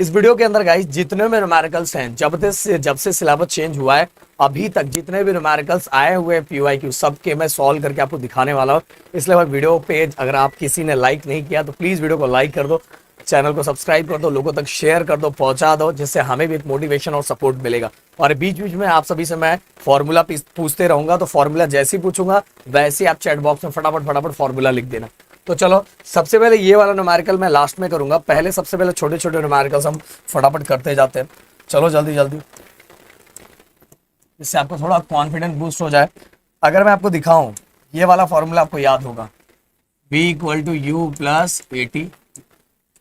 इस वीडियो के अंदर गाइस जितने भी न्यूमेरिकल्स हैं जब से सिलेबस चेंज हुआ है अभी तक जितने भी न्यूमेरिकल्स आए हुए हैं पीवाईक्यू सबके मैं सॉल्व करके आपको दिखाने वाला हूँ। इसलिए भाई वीडियो पेज अगर आप किसी ने लाइक नहीं किया तो प्लीज वीडियो को लाइक कर दो, चैनल को सब्सक्राइब कर दो, लोगों तक शेयर कर दो, पहुंचा दो, जिससे हमें भी एक मोटिवेशन और सपोर्ट मिलेगा। और बीच बीच में आप सभी से मैं फॉर्मूला पूछते रहूंगा, तो फॉर्मूला जैसे ही पूछूंगा वैसे ही आप चैट बॉक्स में फटाफट फॉर्मूला लिख देना। तो चलो सबसे पहले ये वाला न्यूमेरिकल मैं लास्ट में करूंगा, पहले सबसे पहले छोटे छोटे न्यूमेरिकल्स हम फटाफट करते जाते हैं। चलो जल्दी जल्दी, इससे आपको थोड़ा कॉन्फिडेंस बूस्ट हो जाए। अगर मैं आपको दिखाऊं ये वाला फॉर्मूला आपको याद होगा, v equal to u plus a t,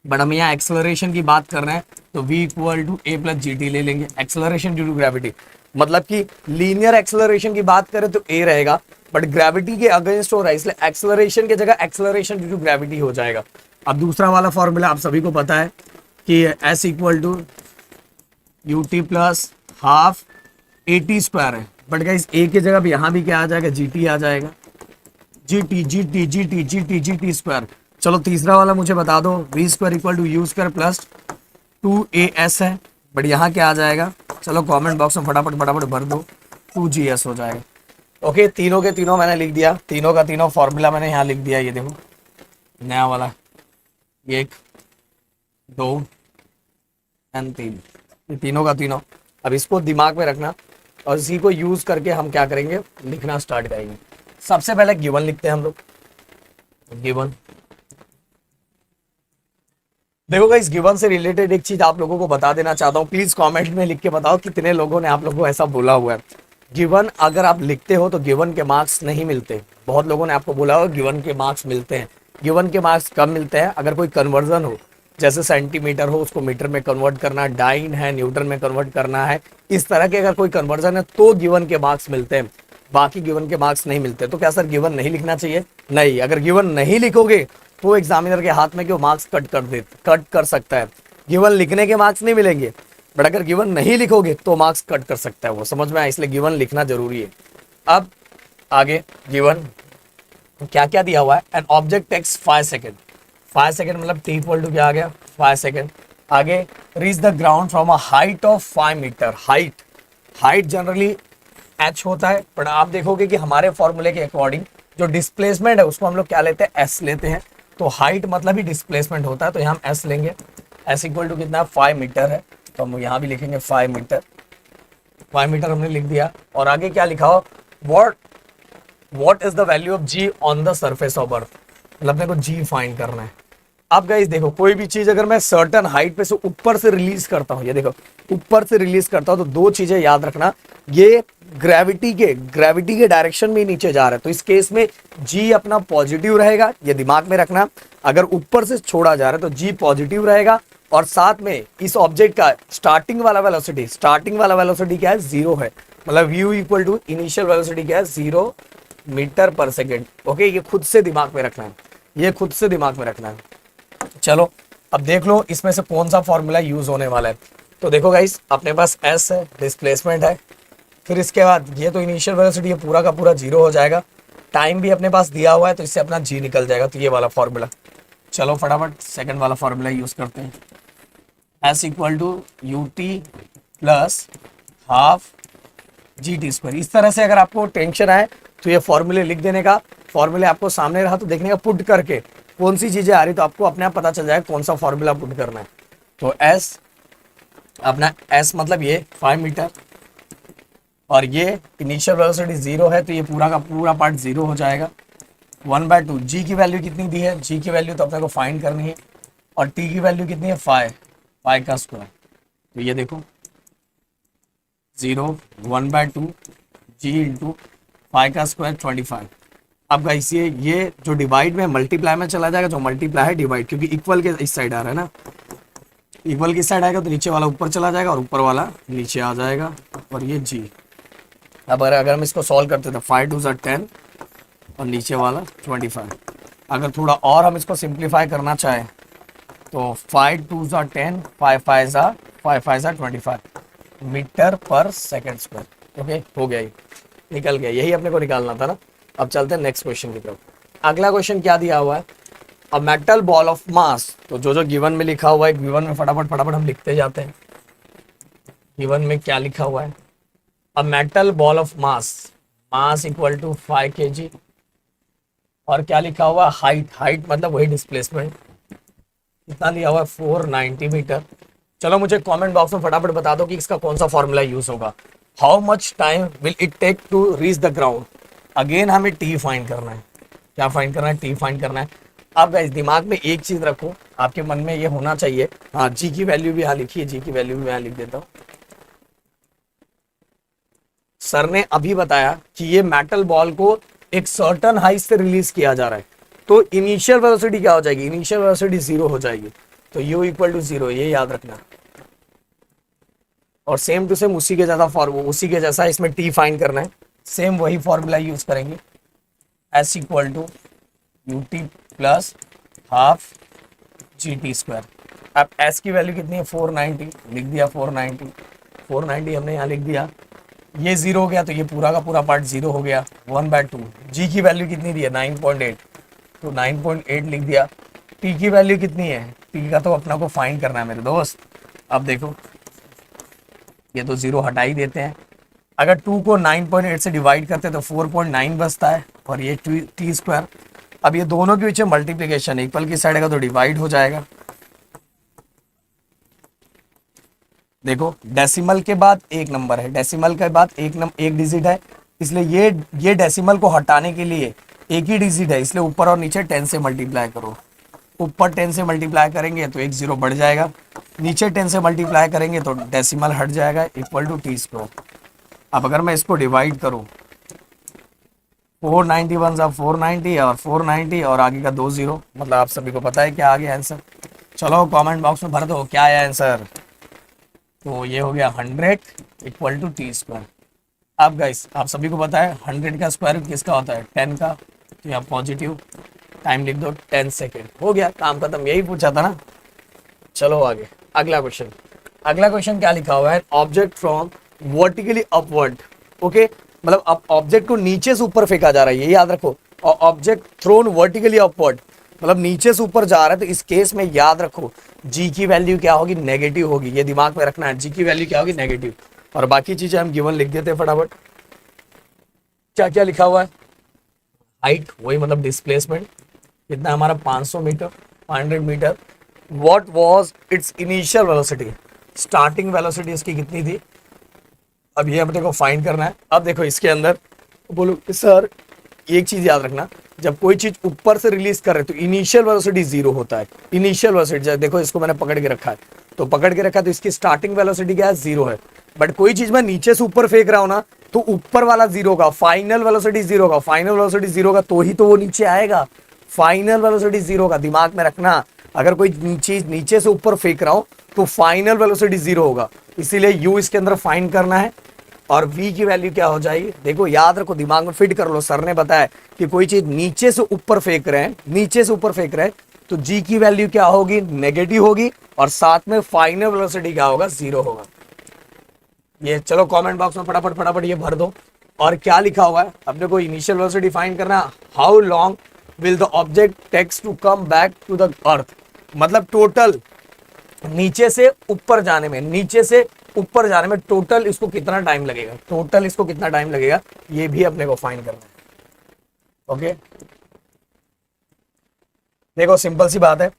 but हम यहाँ एक्सेलरेशन की बात कर रहे हैं तो v equal to a plus g t ले लेंगे। एक्सेलरेशन ड्यू टू ग्रेविटी, मतलब कि लीनियर एक्सेलरेशन की बात करें तो a रहेगा, बट ग्रेविटी के अगेंस्ट हो रहा है इसलिए एक्सेलरेशन की जगह एक्सेलरेशन ड्यू टू ग्रेविटी हो जाएगा। अब दूसरा वाला फॉर्मूला आप सभी को पता है कि s equal to u t plus half a t square है, बट गाइस a की जगह भी यहाँ भी क्या आ जाएगा, जी टी आ जाएगा, g t g t g t g t g t square. चलो तीसरा वाला मुझे बता दो, v square equal to u square plus 2as है, बट यहाँ क्या आ जाएगा, चलो कमेंट बॉक्स में फटाफट भर दो, 2gs हो जाएगा। ओके, तीनों के तीनों मैंने लिख दिया, तीनों का तीनों फॉर्मूला मैंने यहाँ लिख दिया। ये देखो नया वाला, ये 1 2 और 3, ये तीनों का तीनों। अब इसको दिमाग में रखना और इसी को यूज करके हम क्या करेंगे, लिखना स्टार्ट करेंगे। सबसे पहले गिवन लिखते हैं हम लोग, गिवन। देखो गाइस, गिवन से रिलेटेड एक चीज आप लोगों को बता देना चाहता हूँ, प्लीज कमेंट में लिख के बताओ कितने लोगों ने आप लोगों को ऐसा बोला हुआ है। गिवन अगर आप लिखते हो तो गिवन के मार्क्स नहीं मिलते। बहुत लोगों ने आपको बोला हो गिवन के मार्क्स मिलते हैं, गिवन के मार्क्स कम मिलते हैं अगर कोई कन्वर्जन हो, जैसे सेंटीमीटर हो उसको मीटर में कन्वर्ट करना, डाइन है न्यूटन में कन्वर्ट करना है, इस तरह के अगर कोई कन्वर्जन है तो गिवन के मार्क्स मिलते हैं, बाकी गिवन के मार्क्स नहीं मिलते। तो क्या सर गिवन नहीं लिखना चाहिए? नहीं, अगर गिवन नहीं लिखोगे तो एग्जामिनर के हाथ में क्यों मार्क्स कट कर सकता है। गिवन लिखने के मार्क्स नहीं मिलेंगे, बट अगर गिवन नहीं लिखोगे तो मार्क्स कट कर सकता है वो, समझ में आया? इसलिए गिवन लिखना जरूरी है। अब आगे गिवन क्या क्या दिया हुआ है, an object takes 5 second, 5 second मतलब t इक्वल टू क्या आ गया, 5 सेकेंड। आगे reach the ground from a height of 5 metre, height generally h होता है, बट आप देखोगे कि हमारे फॉर्मूले के अकॉर्डिंग जो डिस्प्लेसमेंट है उसको हम लोग क्या लेते हैं, s लेते हैं। तो हाइट मतलब ही डिस्प्लेसमेंट होता है, तो यहाँ हम s लेंगे। s इक्वल टू कितना, 5 मीटर है, तो हम यहाँ भी लिखेंगे 5 मीटर, 5 मीटर हमने लिख दिया। और आगे क्या लिखा हो, what is the value of g on the surface of earth, मतलब मेरे को g फाइंड करना है। अब गाइस देखो, कोई भी चीज अगर मैं सर्टेन हाइट पे से ऊपर से रिलीज करता हूँ, ये देखो ऊपर से रिलीज करता हूँ, तो दो चीजें याद रखना, ये ग्रेविटी के डायरेक्शन में नीचे जा रहा है, तो इस केस में g अपना पॉजिटिव रहेगा, ये दिमाग में रखना। अगर ऊपर से छोड़ा जा रहा है तो g पॉजिटिव रहेगा, और साथ में इस ऑब्जेक्ट का स्टार्टिंग वाला वेलोसिटी क्या है, 0 है, मतलब u equal to initial velocity क्या है, 0 मीटर पर सेकेंड। ओके, ये खुद से दिमाग में रखना है, ये खुद से दिमाग में रखना है। चलो अब देख लो इसमें से कौन सा फॉर्मूला यूज होने वाला है। तो देखो गाइस, अपने पास s है, डिस्प्लेसमेंट है, फिर इसके बाद ये तो इनिशियल वेलोसिटी ये पूरा का पूरा 0 हो जाएगा, टाइम भी अपने पास दिया हुआ है तो इससे अपना g निकल जाएगा, तो ये वाला फॉर्मूला। चलो फटाफट सेकंड वाला फॉर्मूला यूज करते हैं, s equal to u t plus half g t square. इस तरह से अगर आपको टेंशन आए तो ये फॉर्मूले लिख देने का, फॉर्मूले आपको सामने रहा तो देखने का पुट करके कौन सी चीजें आ रही तो आपको अपने आप पता चल जाएगा कौन सा फॉर्मूला पुट करना है। तो s अपना s मतलब ये 5 मीटर, और ये इनिशियल वेलोसिटी 0 है, तो ये पूरा का पूरा पार्ट 0 हो जाएगा। 1/2 g की वैल्यू कितनी दी है, g की वैल्यू तो अपने को फाइंड करनी है, और t की वैल्यू कितनी है, 5 का स्क्वायर। तो ये देखो 0 1/2 g इंटू 5 का स्क्वायर 25। अब गाइस ये जो डिवाइड में मल्टीप्लाई में चला जाएगा, जो मल्टीप्लाई है डिवाइड, क्योंकि इक्वल के इस साइड आ रहा है ना, इक्वल की साइड आएगा तो नीचे वाला ऊपर चला जाएगा और ऊपर वाला नीचे आ जाएगा, और ये g। अब अगर हम इसको सॉल्व करते तो 5 2 10 और नीचे वाला 25। अगर थोड़ा और हम इसको सिंप्लीफाई करना चाहें तो 5 2 10 5 5 25 मीटर पर सेकेंड स्क्वायर। ओके, हो गया, ये निकल गया, यही अपने को निकालना था ना। अब चलते हैं नेक्स्ट क्वेश्चन की तरफ। अगला क्वेश्चन क्या दिया हुआ है, अ मेटल बॉल ऑफ मास, तो जो जो गिवन में लिखा हुआ है, गिवन में फटाफट फटाफट हम लिखते जाते हैं। गिवन में क्या लिखा हुआ है? A metal ball of mass, mass equal to 5 kg। और क्या लिखा हुआ? हाइट, हाइट मतलब वही डिस्प्लेसमेंट, कितना लिया हुआ है? 490 मीटर। चलो मुझे कमेंट बॉक्स में फटाफट बता दो कि इसका कौन सा फॉर्मूला यूज होगा। How much time will it take to reach the ground. Again हमें टी फाइंड करना है। क्या फाइंड करना है? टी फाइंड करना है। आप गाइस दिमाग में एक चीज रखो, आपके मन में ये होना चाहिए, हाँ जी की वैल्यू भी यहाँ लिखिए, जी की वैल्यू भी यहाँ लिख देता हूँ। सर ने अभी बताया कि ये मेटल बॉल को एक सर्टन हाइट से रिलीज किया जा रहा है, तो इनिशियल वेलोसिटी क्या हो जाएगी? इनिशियल वेलोसिटी 0 हो जाएगी, तो u इक्वल टू 0, ये याद रखना। और सेम टू सेम उसी के जैसा फॉर्मूला, उसी के जैसा इसमें t फाइंड करना है, सेम वही फॉर्मूला यूज करेंगे, s equal to ut plus half GT²। अब s की वैल्यू कितनी है? 490, लिख दिया 490, 490 हमने यहाँ लिख दिया। ये 0 हो गया तो ये पूरा का पूरा पार्ट 0 हो गया, 1/2। g की वैल्यू कितनी दी है? 9.8, तो 9.8 लिख दिया। t की वैल्यू कितनी है? t का तो अपना को फाइंड करना है मेरे दोस्त। अब देखो ये तो 0 हटा ही देते हैं, अगर 2 को 9.8 से डिवाइड करते हैं तो 4.9 बचता है, और ये t²। अब ये दोनों के बीच में मल्टीप्लीकेशन, इक्वल की साइड का तो डिवाइड हो जाएगा। देखो डेसिमल के बाद एक नंबर है, डेसिमल के बाद एक डिजिट है, इसलिए ये डेसिमल को हटाने के लिए एक ही डिजिट है, इसलिए ऊपर और नीचे 10 से मल्टीप्लाई करो। ऊपर 10 से मल्टीप्लाई करेंगे तो एक 0 बढ़ जाएगा, नीचे 10 से मल्टीप्लाई करेंगे तो डेसिमल हट जाएगा, इक्वल टू t²। अब अगर मैं इसको डिवाइड करूं, 491 सा 490 और 490 और आगे का 2 0, मतलब आप सभी को पता है क्या आ गया आंसर। चलो कमेंट बॉक्स में भर दो क्या आया आंसर। तो ये हो गया 100 इक्वल टू t²। अब गाइस आप सभी को पता है 100 का स्क्वायर रूट किसका होता है? 10 का, तो यहाँ पॉजिटिव, टाइम लिख दो 10 सेकेंड, हो गया काम खत्म, यही पूछा था ना। चलो आगे अगला क्वेश्चन। अगला क्वेश्चन क्या लिखा हुआ है? Object from vertically upward. Okay, मतलब अब ऑब्जेक्ट को नीचे से ऊपर फेंका जा रहा है, ये याद रखो। और ऑब्जेक्ट थ्रोन वर्टिकली अपवर्ड मतलब नीचे से ऊपर जा रहा है, तो इस केस में याद रखो जी की वैल्यू क्या होगी? नेगेटिव होगी, ये दिमाग में रखना है, जी की वैल्यू क्या होगी? नेगेटिव। और बाकी चीजें हम गिवन लिख देते हैं फटाफट। क्या क्या लिखा हुआ है? हाइट, वही मतलब डिस्प्लेसमेंट कितना हमारा 500 metre, 500 metre. What was its initial velocity, starting velocity इसकी कितनी थी? अब ये अपने को फाइंड करना है। अब देखो इसके अंदर बोलो सर एक चीज याद रखना, जब कोई चीज ऊपर से रिलीज कर रहे तो इनिशियल वेलोसिटी 0 होता है। इनिशियल वेलोसिटी देखो, इसको मैंने पकड़ के रखा है, तो पकड़ के रखा तो इसकी स्टार्टिंग वेलोसिटी क्या है? 0 है। बट कोई चीज मैं नीचे से ऊपर फेंक रहा हूं ना, तो ऊपर वाला 0 का, फाइनल वेलोसिटी 0 का, फाइनल वेलोसिटी 0 का, तो ही तो वो नीचे आएगा। फाइनल वेलोसिटी 0 का, दिमाग में रखना। अगर कोई चीज नीचे से ऊपर फेंक रहा हो तो फाइनल वेलोसिटी 0 होगा, इसीलिए यू इसके अंदर फाइंड करना है। और v की वैल्यू क्या हो जाएगी? देखो याद रखो, दिमाग में फिट कर लो। सर ने बताया कि कोई चीज नीचे से ऊपर फेंक रहे हैं, नीचे से ऊपर फेंक रहे हैं, तो g की वैल्यू क्या होगी? नेगेटिव होगी, और साथ में फाइनल वेलोसिटी क्या होगा? 0 होगा। ये चलो कमेंट बॉक्स में फटाफट फटाफट ये भर दो। और क्या लिखा हुआ है? अपने को इनिशियल वेलोसिटी फाइंड करना। How long will the object takes to come back to the earth, मतलब टोटल नीचे से ऊपर जाने में, नीचे से ऊपर जाने में टोटल इसको कितना टाइम लगेगा? टोटल इसको कितना टाइम लगेगा, ये भी अपने को फाइंड करना है। ओके, देखो सिंपल सी बात है,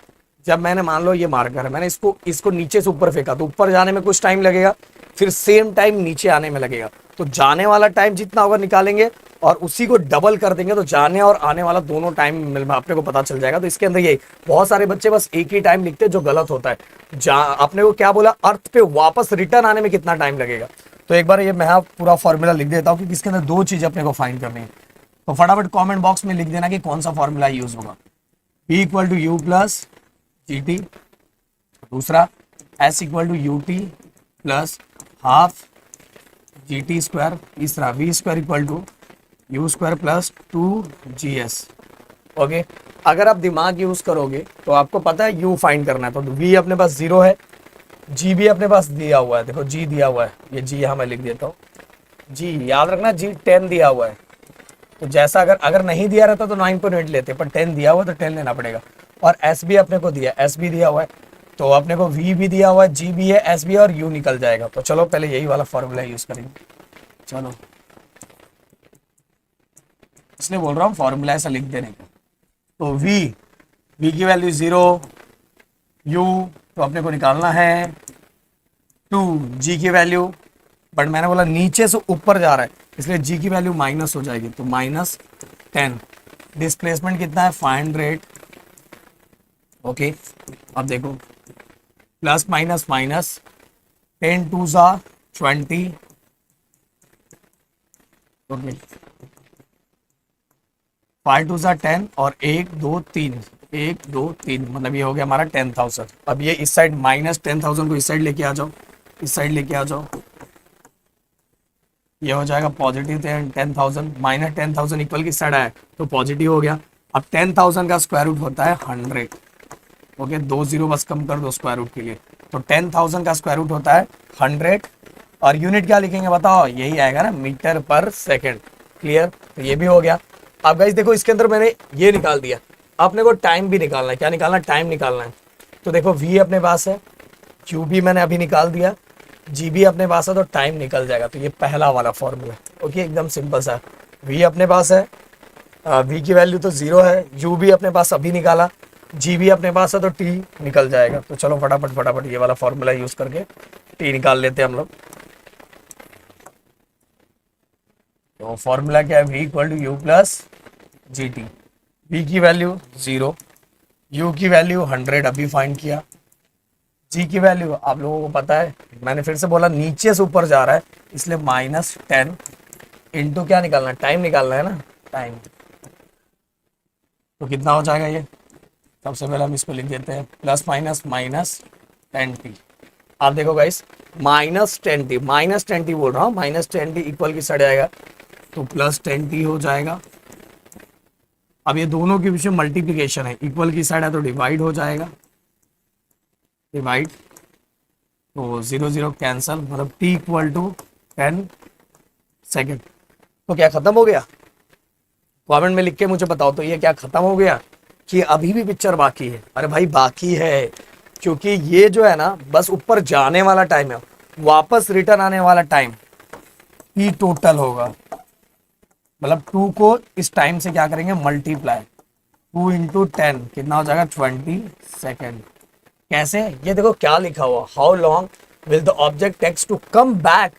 जब मैंने मान लो ये मार्कर है, मैंने इसको नीचे से ऊपर फेंका, तो ऊपर जाने में कुछ टाइम लगेगा, फिर सेम टाइम नीचे आने में लगेगा, तो जाने वाला टाइम जितना होगा निकालेंगे और उसी को डबल कर देंगे, तो जाने और आने वाला दोनों टाइम अपने को पता चल जाएगा। तो इसके अंदर यही, बहुत सारे बच्चे बस एक ही टाइम लिखते हैं जो गलत होता है। आपने को क्या बोला? अर्थ पे वापस रिटर्न आने में कितना टाइम लगेगा। तो एक बार ये मैं पूरा फॉर्मूला लिख देता हूँ, क्योंकि इसके अंदर दो चीज अपने को फाइंड करनी है। तो फटाफट कॉमेंट बॉक्स में लिख देना कि कौन सा फॉर्मूला यूज होगा। P equal to u plus g t, दूसरा S equal to u t plus half g t square, तीसरा V square equal to u square plus 2GS। Okay, अगर आप दिमाग यूज करोगे तो आपको पता है U फाइंड करना है, तो V अपने पास 0 है, G भी अपने पास दिया हुआ है, देखो G दिया हुआ है, ये G यहाँ मैं लिख देता हूँ, G याद रखना, G 10 दिया हुआ है। तो जैसा अगर नहीं दिया रहता तो 9.8 लेते, पर 10 दिया हुआ तो 10 लेना पड़ेगा। और एस भी अपने को दिया, एस भी दिया हुआ है, तो अपने को वी भी दिया हुआ है, जी भी है, एस भी है और यू निकल जाएगा। तो चलो पहले यही वाला फॉर्मूला यूज करेंगे। चलो इसलिए बोल रहा हूँ फॉर्मूला ऐसा लिख देने का। तो वी की वैल्यू 0, यू तो अपने को निकालना है 2, जी की वैल्यू, बट मैंने बोला नीचे से ऊपर जा रहा है इसलिए जी की वैल्यू माइनस हो जाएगी, तो -10। डिस्प्लेसमेंट कितना है 500। ओके अब देखो प्लस माइनस माइनस, 10 2 सा 20। ओके 5 2 सा 10 और 1 2 3, 1 2 3 मतलब ये हो गया हमारा 10,000। अब ये इस साइड -10,000 को इस साइड लेके आ जाओ, इस साइड लेके आ जाओ, ये हो जाएगा पॉजिटिव 10,000, -10,000 इक्वल किस साइड आया तो पॉजिटिव हो गया। अब 10,000 का स्क्वायर रूट होता है 100। ओके 2 0 बस कम कर दो स्क्वायर रूट के लिए, तो 10,000 का स्क्वायर रूट होता है 100। और यूनिट क्या लिखेंगे बताओ, यही आएगा ना मीटर पर सेकेंड। क्लियर, तो ये भी हो गया। अब गाइस देखो इसके अंदर मैंने ये निकाल दिया, अपने को टाइम भी निकालना है। क्या निकालना है, टाइम निकालना है। तो देखो वी अपने पास है, क्यू भी मैंने अभी निकाल दिया, जी भी अपने पास है, तो टाइम निकल जाएगा। तो ये पहला वाला फॉर्मूला। ओके एकदम सिंपल सा, वी अपने पास है, वी की वैल्यू तो 0 है, यू भी अपने पास अभी निकाला, जी भी अपने पास है, तो टी निकल जाएगा। तो चलो फटाफट फटाफट ये वाला फॉर्मूला यूज करके टी निकाल लेते हैं हम लोग। तो फॉर्मूला क्या है, v equal to u plus g t. V की वैल्यू 0, यू की वैल्यू 100 अभी फाइंड किया, जी की वैल्यू आप लोगों को पता है, मैंने फिर से बोला नीचे से ऊपर जा रहा है इसलिए -10 इंटू क्या निकालना है, टाइम निकालना है ना, टाइम। तो कितना हो जाएगा ये, सबसे पहले हम इसको लिख देते हैं प्लस माइनस -10t। आप देखो गाइस -10t, -10t बोल रहा हूँ, -10t इक्वल की साइड आएगा तो +10t हो जाएगा। अब ये दोनों के बीच में मल्टीप्लीकेशन है, इक्वल की साइड है तो डिवाइड हो जाएगा, डिवाइड तो 0 0 कैंसल, मतलब t इक्वल टू 10 सेकेंड। तो क्या खत्म हो गया, कमेंट में लिख के मुझे बताओ तो ये क्या खत्म हो गया कि अभी भी पिक्चर बाकी है। अरे भाई बाकी है, क्योंकि ये जो है ना बस ऊपर जाने वाला टाइम है, वापस रिटर्न आने वाला टाइम ई टोटल होगा, मतलब 2 को इस टाइम से क्या करेंगे मल्टीप्लाई, 2 इंटू 10 कितना हो जाएगा 20 सेकेंड। कैसे, ये देखो क्या लिखा हुआ, how long will the object takes to come back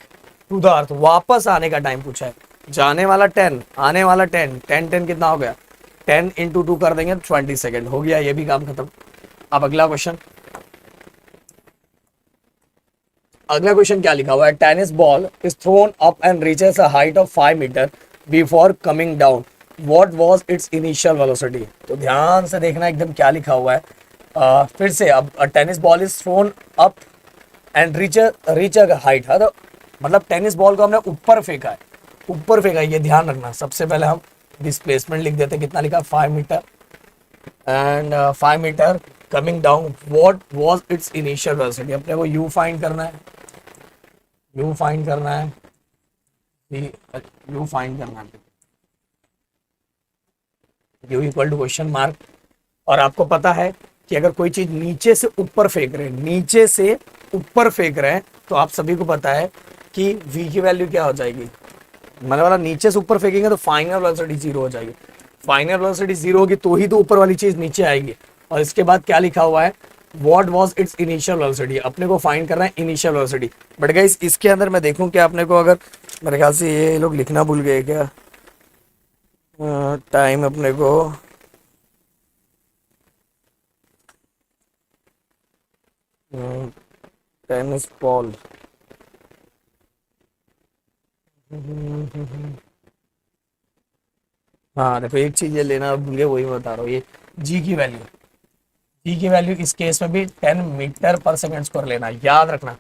to the earth, वापस आने का टाइम पूछा है, जाने वाला 10, आने वाला 10, 10 10 कितना हो गया, 10 इंटू 2 कर देंगे 20 सेकेंड, हो गया ये भी काम खत्म। अब अगला क्वेश्चन, अगला क्वेश्चन क्या लिखा हुआ है, tennis ball is thrown up and reaches a height of 5 metre before coming down, what was its initial velocity. तो ध्यान से देखना एकदम क्या लिखा हुआ है, फिर से। अब tennis ball is thrown up and reach a height है, तो मतलब टेनिस बॉल को हमने ऊपर फेंका है, ऊपर फेंका है, ये ध्यान रखना। सबसे पहले हम डिस्प्लेसमेंट लिख देते हैं, कितना लिखा 5 metre and 5 metre coming down, what was its initial velocity. अपने को यू फाइंड करना है, यू फाइंड करना है, यू फाइंड करना है, u equal to question mark. और आपको पता है कि अगर कोई चीज नीचे से ऊपर फेंक रहे हैं, नीचे से ऊपर फेंक रहे हैं, तो आप सभी को पता है कि v की वैल्यू क्या हो जाएगी, मैंने वाला नीचे से ऊपर फेंकेंगे तो फाइनल वेलोसिटी 0 हो जाएगी, फाइनल वेलोसिटी 0 होगी तो ही तो ऊपर वाली चीज नीचे आएगी। और इसके बाद क्या लिखा हुआ है, what was its initial velocity, अपने को फाइंड करना है इनिशियल वेलोसिटी। बट गाइस इसके अंदर मैं देखूं क्या अपने को, अगर मेरे ख्याल से ये लोग लिखना भूल गए क्या, टाइम अपने को टेनिस बॉल, हाँ देखो एक चीज ये लेना भूल गए, वही बता रहा हूँ, ये जी की वैल्यू, जी की वैल्यू इस केस में भी 10 मीटर पर सेकेंड स्क्वायर लेना, याद रखना।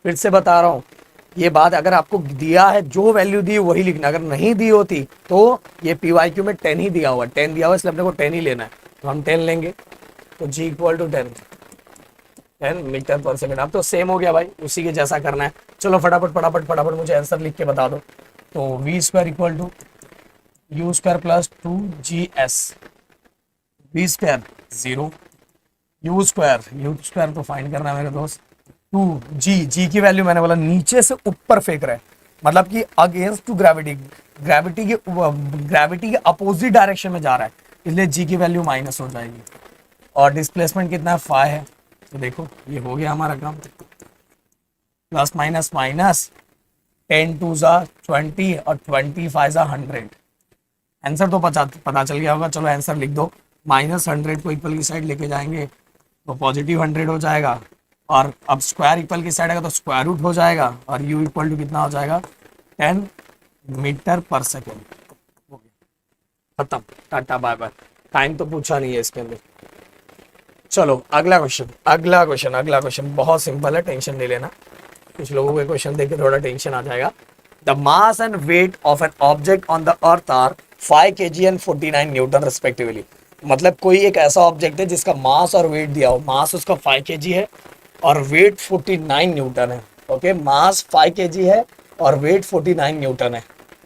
फिर से बता रहा हूँ ये बात, अगर आपको दिया है जो वैल्यू दी वही लिखना, अगर नहीं दी होती तो ये PYQ में 10 ही दिया हुआ, 10 दिया हुआ इसलिए अपने को 10 ही लेना है, तो हम 10 लेंगे। तो जी इक्वल टू 10 मीटर पर सेकेंड। अब तो सेम हो गया भाई, उसी के जैसा करना है। चलो फटाफट फटाफट फटाफट मुझे आंसर लिख के बता दो। तो v square equal to u square plus 2GS, v square 0, u square तो फाइंड करना है मेरे दोस्त। 2 जी की वैल्यू मैंने बोला नीचे से ऊपर फेंक रहा है, मतलब कि अगेंस्ट टू ग्रेविटी, ग्रेविटी के अपोजिट डायरेक्शन में जा रहा है, इसलिए जी की वैल्यू माइनस हो जाएगी। और डिस्प्लेसमेंट कितना है 5 है, तो देखो ये हो गया हमारा काम। प्लस माइनस माइनस 10 2 जा 20 और 25 जा 100। आंसर तो पता चल गया होगा, चलो आंसर लिख दो। -100 को इक्वल की साइड लेके जाएंगे तो पॉजिटिव 100 हो जाएगा, और अब स्क्वायर इक्वल की साइड आएगा तो स्क्वायर रूट हो जाएगा, और u इक्वल टू कितना हो जाएगा 10 मीटर पर सेकेंड। खत्म, टाटा बाय बाय। टाइम तो पूछा नहीं है इसके अंदर। चलो अगला क्वेश्चन बहुत सिंपल है, टेंशन नहीं लेना। कुछ लोगों के क्वेश्चन देख के थोड़ा टेंशन आ जाएगा। The mass and weight of an object on the earth are 5 kg and 49 newton respectively. मतलब कोई एक ऐसा ऑब्जेक्ट है जिसका मास और वेट दिया हो, मास उसका 5 kg है और वेट 49 न्यूटन है। ओके, मास 5 kg है और वेट 49 न्यूटन है।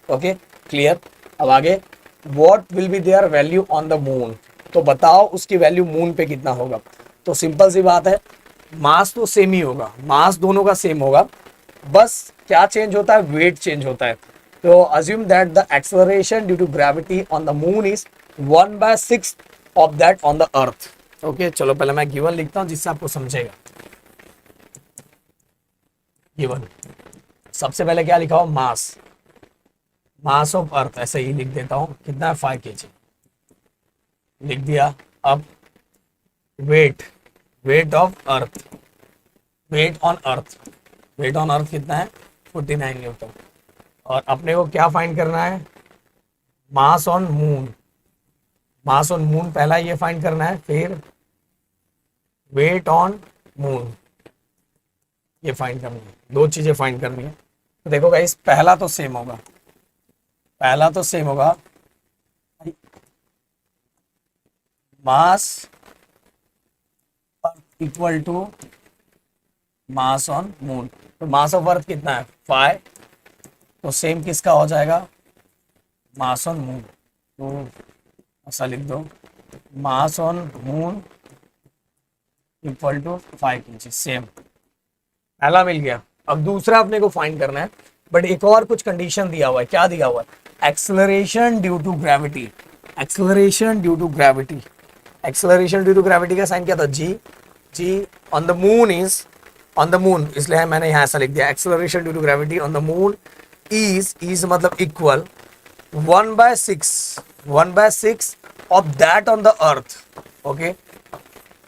Okay clear. अब आगे, what will be their value on the moon, तो बताओ उसकी वैल्यू मून पे कितना होगा। तो सिंपल सी बात है, मास तो सेम ही होगा, मास दोनों का सेम होगा, बस क्या चेंज होता है, वेट चेंज होता है। तो assume that the acceleration due to gravity on the moon is 1/6 of that on the earth. Okay चलो पहले मैं गिवन लिखता हूं जिससे आपको समझेगा। गिवन सबसे पहले क्या लिखा हो, मास ऑफ अर्थ, ऐसे ही लिख देता हूं, कितना है 5 kg लिख दिया। अब weight of earth, weight on earth कितना है 49 न्यूटन। और अपने को क्या फाइंड करना है, मास ऑन मून पहला ये फाइंड करना है, फिर वेट ऑन मून ये फाइंड करनी है, दो चीजें फाइंड करनी है। तो देखो गाइस, पहला तो सेम होगा, mass equal to mass on moon. तो मास ऑफ अर्थ कितना है 5, तो सेम किसका हो जाएगा, मास ऑन मून। तो ऐसा लिख दो, mass on moon equal to 5 kg, same. पहला मिल गया। अब दूसरा अपने को फाइंड करना है, बट एक और कुछ कंडीशन दिया हुआ है। क्या दिया हुआ है, acceleration due to gravity. Acceleration due to gravity का साइन क्या था, जी ऑन द मून, इसलिए मैंने यहाँ ऐसा लिख दिया, acceleration due to gravity on the moon is मतलब equal 1/6 of that on the earth. Okay,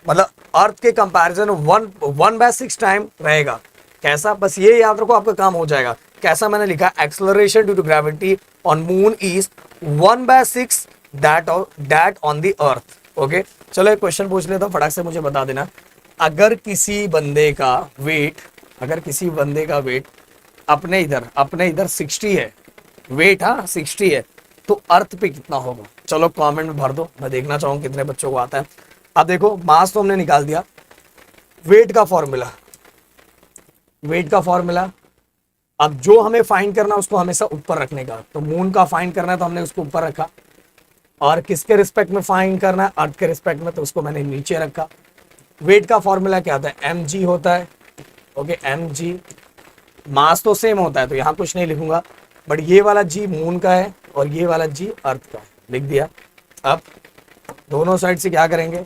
मतलब अर्थ के कंपैरिजन 1/6 टाइम रहेगा। कैसा, बस ये याद रखो, आपका काम हो जाएगा। कैसा मैंने लिखा, acceleration due to gravity on moon is 1/6 that on the earth. Okay चलो एक क्वेश्चन पूछ लेता हूं, फटाक से मुझे बता देना। अगर किसी बंदे का वेट अपने इधर 60 है, वेट 60 है, तो अर्थ पे कितना होगा। चलो कमेंट में भर दो, मैं देखना चाहूंगा कितने बच्चों को आता है। अब देखो, मास तो हमने निकाल दिया, वेट का फॉर्मूला, अब जो हमें फाइंड करना उसको हमेशा ऊपर रखने का। तो मून का फाइंड करना है तो हमने उसको ऊपर रखा, और किसके रिस्पेक्ट में फाइंड करना है, अर्थ के रिस्पेक्ट में, तो उसको मैंने नीचे रखा। वेट का फॉर्मूला क्या होता है, mg होता है। ओके mg, मास तो सेम होता है तो यहाँ कुछ नहीं लिखूंगा, बट ये वाला g मून का है और ये वाला g अर्थ का है, लिख दिया। अब दोनों साइड से क्या करेंगे, ये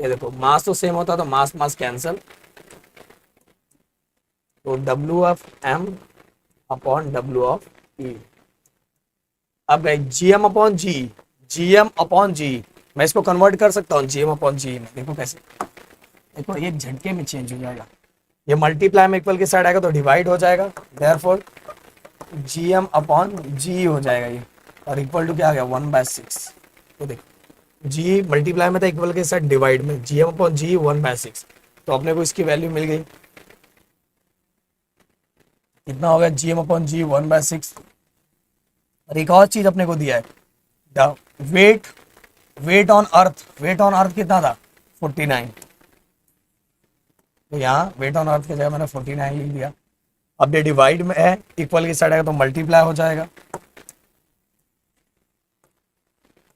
देखो मास तो सेम होता है तो मास कैंसल, तो W of m upon W of E। अब गए GM अपॉन G, मैं इसको कन्वर्ट कर सकता हूँ GM अपॉन G में। देखो कैसे, देखो ये झटके में चेंज हो जाएगा, ये मल्टीप्लाई में इक्वल की साइड आएगा तो डिवाइड हो जाएगा, देयरफॉर GM अपॉन G हो जाएगा ये, और इक्वल टू क्या आ गया 1/6। तो देखो G मल्टीप्लाई में था, इक्वल के साइड डिवाइड में, GM अपॉन G 1/6, तो अपने को इसकी वैल्यू मिल गई, कितना हो गया GM अपॉन G 1/6। और एक और चीज अपने को दिया है, द वेट ऑन अर्थ कितना था 49, तो यहाँ वेट ऑन अर्थ की जगह मैंने 49 लिख दिया। अब ये डिवाइड में है, इक्वल की साइड आएगा तो मल्टीप्लाई हो जाएगा।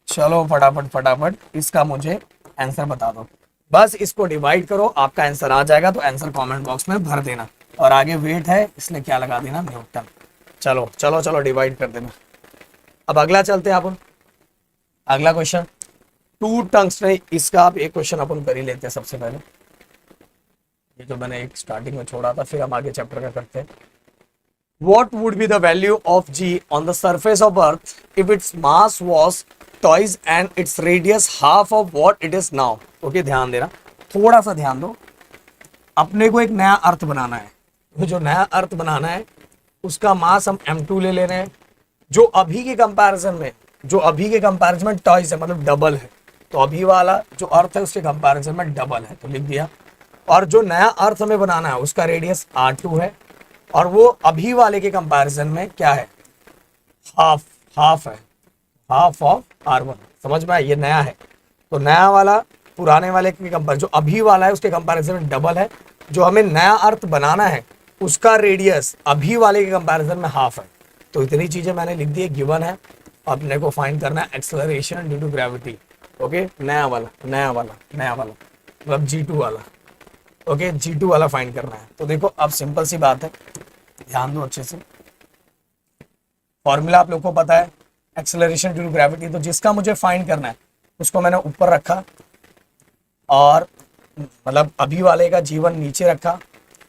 चलो फटाफट इसका मुझे आंसर बता दो। बस इसको डिवाइड करो, आपका आंसर आ जाएगा, तो आंसर कमेंट बॉक्स में भर देना। और आगे वेट है इसलिए क्या लगा देना, न्यूटन। चलो चलो चलो डिवाइड कर देना। अब अगला चलते हैं अपन, अगला क्वेश्चन, टू टंगस्टन, इसका आप एक क्वेश्चन अपन कर ही लेते हैं सबसे पहले, ये जो मैंने एक स्टार्टिंग में छोड़ा था, फिर हम आगे चैप्टर का करते हैं। What would be the value of G on the surface of Earth if its mass was twice and its radius half of what it is now? Okay ध्यान देना, थोड़ा सा ध्यान दो। अपने को एक नया अर्थ बनाना है, तो जो नया अर्थ बनाना है उसका मास हम m2 ले रहे हैं, जो अभी के कंपैरिजन में टॉइस है, मतलब डबल है। तो अभी वाला जो अर्थ है उसके कंपैरिजन में डबल है, तो लिख दिया। और जो नया अर्थ हमें बनाना है उसका रेडियस r2 है, और वो अभी वाले के कंपैरिजन में क्या है, हाफ है, हाफ ऑफ r1। समझ में आया, ये नया है, तो नया वाला पुराने वाले के कंपैरिजन, जो अभी वाला है उसके कंपैरिजन में डबल है। जो हमें नया अर्थ बनाना है उसका रेडियस अभी वाले के कंपैरिजन में हाफ है। तो इतनी चीजें मैंने लिख दी है, गिवन है। अपने को फाइंड करना है acceleration due to gravity. Okay, नया वाला मतलब G2 वाला। ओके, G2 वाला फाइंड करना है। तो देखो अब सिंपल सी बात है, ध्यान दो अच्छे से। फॉर्मूला आप लोग को पता है एक्सेलरेशन ड्यू टू ग्रेविटी, तो जिसका मुझे फाइंड करना है उसको मैंने ऊपर रखा, और मतलब अभी वाले का G1 नीचे रखा।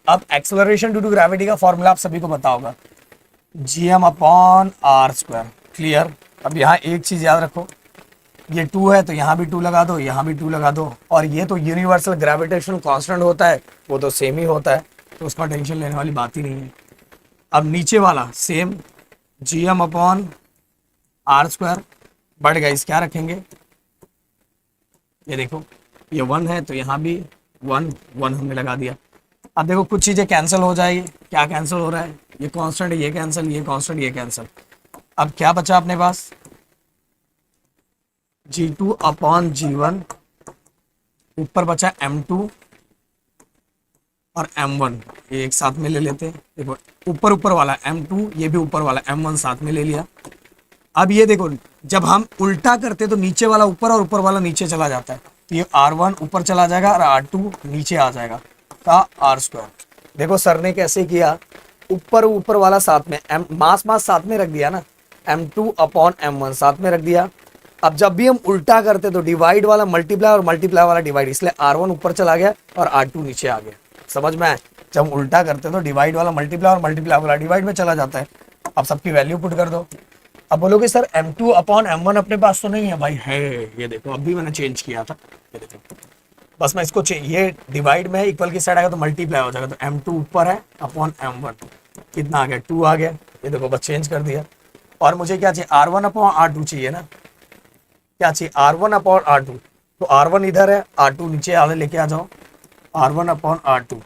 अब एक्सेलरेशन ड्यू टू ग्रेविटी का फॉर्मूला आप सभी को पता होगा, gm/r²। क्लियर। अब यहाँ एक चीज याद रखो, ये 2 है तो यहाँ भी 2 लगा दो, यहाँ भी 2 लगा दो, और ये तो यूनिवर्सल ग्रेविटेशनल कांस्टेंट होता है, वो तो सेम ही होता है, तो उसका टेंशन लेने वाली बात ही नहीं है। अब नीचे वाला सेम gm/r², बढ़ गया, इस क्या रखेंगे, ये देखो ये 1 है तो यहाँ भी 1 हमने लगा दिया। अब देखो कुछ चीजें कैंसिल हो जाएगी, क्या कैंसिल हो रहा है, ये कांस्टेंट ये कैंसिल, ये कांस्टेंट ये कैंसिल। अब क्या बचा अपने पास, G2/G1, ऊपर बचा m2 और m1, ये एक साथ में ले लेते हैं। देखो ऊपर वाला m2, ये भी ऊपर वाला m1 साथ में ले लिया। अब ये देखो जब हम उल्टा करते तो नीचे वाला ऊपर और ऊपर वाला नीचे चला जाता है, तो ये r1 ऊपर चला जाएगा और r2 नीचे आ जाएगा का r²। देखो सर ने कैसे किया, ऊपर वाला साथ में मास साथ में रख दिया ना, m2/m1 साथ में रख दिया। अब जब भी हम उल्टा करते तो डिवाइड वाला मल्टीप्लाई और मल्टीप्लाई वाला डिवाइड, इसलिए r1 ऊपर चला गया और r2 नीचे आ गया। समझ में आए, जब हम उल्टा करते तो डिवाइड वाला मल्टीप्लाई और मल्टीप्लाई वाला डिवाइड में चला जाता है। अब सबकी वैल्यू पुट कर दो। अब बोलोगे सर m2/m1 अपने पास तो नहीं है, भाई है, ये देखो अभी मैंने चेंज किया था, ये देखो बस मैं इसको ये डिवाइड में इक्वल की साइड आएगा तो मल्टीप्लाई हो जाएगा, तो m2 ऊपर है अपॉन m1, कितना आ गया 2 आ गया, ये देखो बस चेंज कर दिया। और मुझे क्या चाहिए, r1/r2 चाहिए ना, क्या चाहिए r1/r2, तो r1 इधर है, r2 नीचे आगे लेके आ जाओ, r1/r2,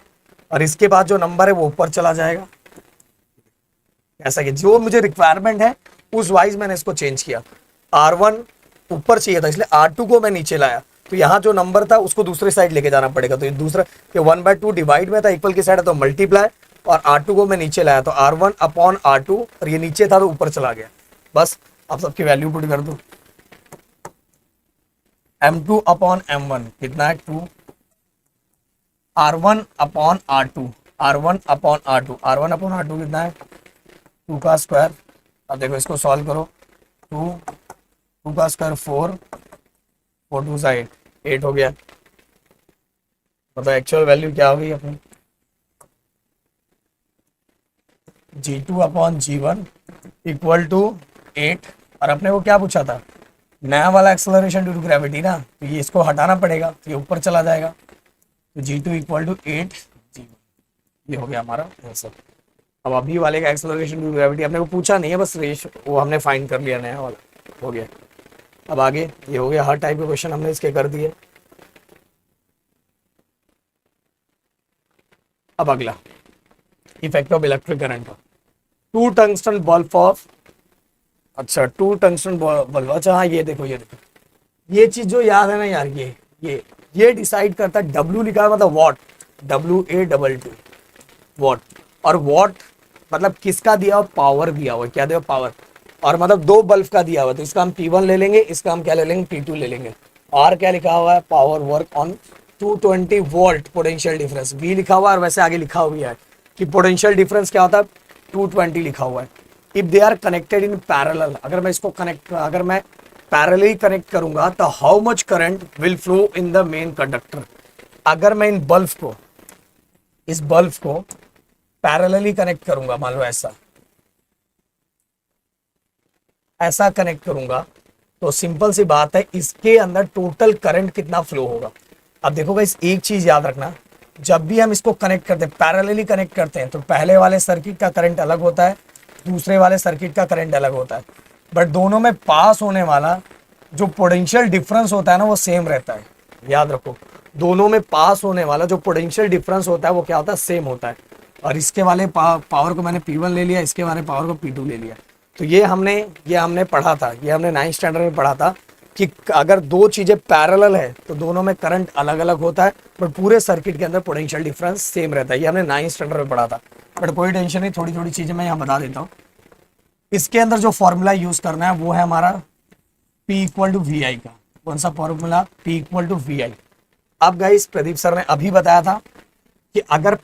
और इसके बाद जो नंबर है वो ऊपर चला जाएगा। ऐसा कि जो मुझे रिक्वायरमेंट है उस वाइज मैंने इसको चेंज किया। r1 ऊपर चाहिए था इसलिए r2 को मैं नीचे लाया, तो यहाँ जो नंबर था उसको दूसरी साइड लेके जाना पड़ेगा, तो ये दूसरा ये 1/2 डिवाइड में था, इक्वल की साइड है तो मल्टीप्लाई, और r2 को मैं नीचे लाया तो r1/r2, और ये नीचे था तो ऊपर चला गया। बस आप सबकी वैल्यू पुट कर दो, m2/m1 कितना है 2, r1/r2 कितना है 2 का स्क्वायर। अब देखो इसको सॉल्व करो, 2 का स्क्वायर 4 2 सा 8 हो गया। मतलब एक्चुअल वैल्यू क्या होगी अपनी, G2/G1 इक्वल टू 8, और अपने को क्या पूछा था, नया वाला एक्सेलरेशन ड्यू टू ग्रेविटी ना, तो ये इसको हटाना पड़ेगा, तो ये ऊपर चला जाएगा, तो G2 इक्वल टू 8 G1, ये हो गया हमारा आंसर। अब अभी वाले का एक्सेलरेशन ड्यू टू ग्रेविटी अपने को पूछा नहीं है, बस रेश वो हमने फाइंड कर लिया, नया वाला हो गया। अब आगे ये हो गया, हर टाइप के क्वेश्चन हमने इसके कर दिए। अब अगला effect of electric current, 2 tungsten bulb of, अच्छा 2 टंगस्टन बल्ब, अच्छा हाँ ये देखो ये चीज जो याद है ना यार, ये डिसाइड करता है, W लिखा है मतलब वॉट, WA22 वॉट, और वॉट मतलब किसका दिया हुआ, पावर दिया हुआ, क्या दिया पावर, और मतलब 2 बल्ब का दिया हुआ, तो इसका हम P1 ले लेंगे, इसका हम क्या ले लेंगे P2 ले लेंगे। R क्या लिखा हुआ है, power work on 220 volt potential difference, V लिखा हुआ है और वैसे आगे लिखा हुआ है कि पोटेंशियल डिफरेंस क्या होता है, 220 लिखा हुआ है। If they are connected in parallel, अगर मैं इसको अगर मैं पैरेलली कनेक्ट करूंगा तो how much current will flow in the main conductor. अगर मैं इन बल्ब को, इस बल्ब को पैरेलली कनेक्ट करूंगा, मान लो ऐसा कनेक्ट करूंगा, तो सिंपल सी बात है इसके अंदर टोटल करंट कितना फ्लो होगा। अब देखो गाइस, एक चीज याद रखना, जब भी हम इसको कनेक्ट करते हैं, पैरेलली कनेक्ट करते हैं, तो पहले वाले सर्किट का करंट अलग होता है, दूसरे वाले सर्किट का करंट अलग होता है, बट दोनों में पास होने वाला जो पोटेंशियल डिफरेंस होता है ना, वो सेम रहता है। याद रखो, दोनों में पास होने वाला जो पोटेंशियल डिफरेंस होता है वो क्या होता है, सेम होता है। और इसके वाले पावर को मैंने P1 ले लिया, इसके वाले पावर को P2 ले लिया। तो ये हमने पढ़ा था, ये हमने 9th स्टैंडर्ड में पढ़ा था कि अगर दो चीजें पैरेलल है तो दोनों में करंट अलग अलग होता है, बट पूरे सर्किट के अंदर पोटेंशियल डिफरेंस सेम रहता है। ये हमने 9th स्टैंडर्ड में पढ़ा था, बट कोई टेंशन नहीं, थोड़ी थोड़ी चीजें मैं यहाँ बता देता हूँ। इसके अंदर जो फॉर्मूला यूज करना है वो है हमारा P equal to V I का। कौन सा formula, P equal to V I. अब गाइस, प्रदीप सर ने अभी बताया था कि अगर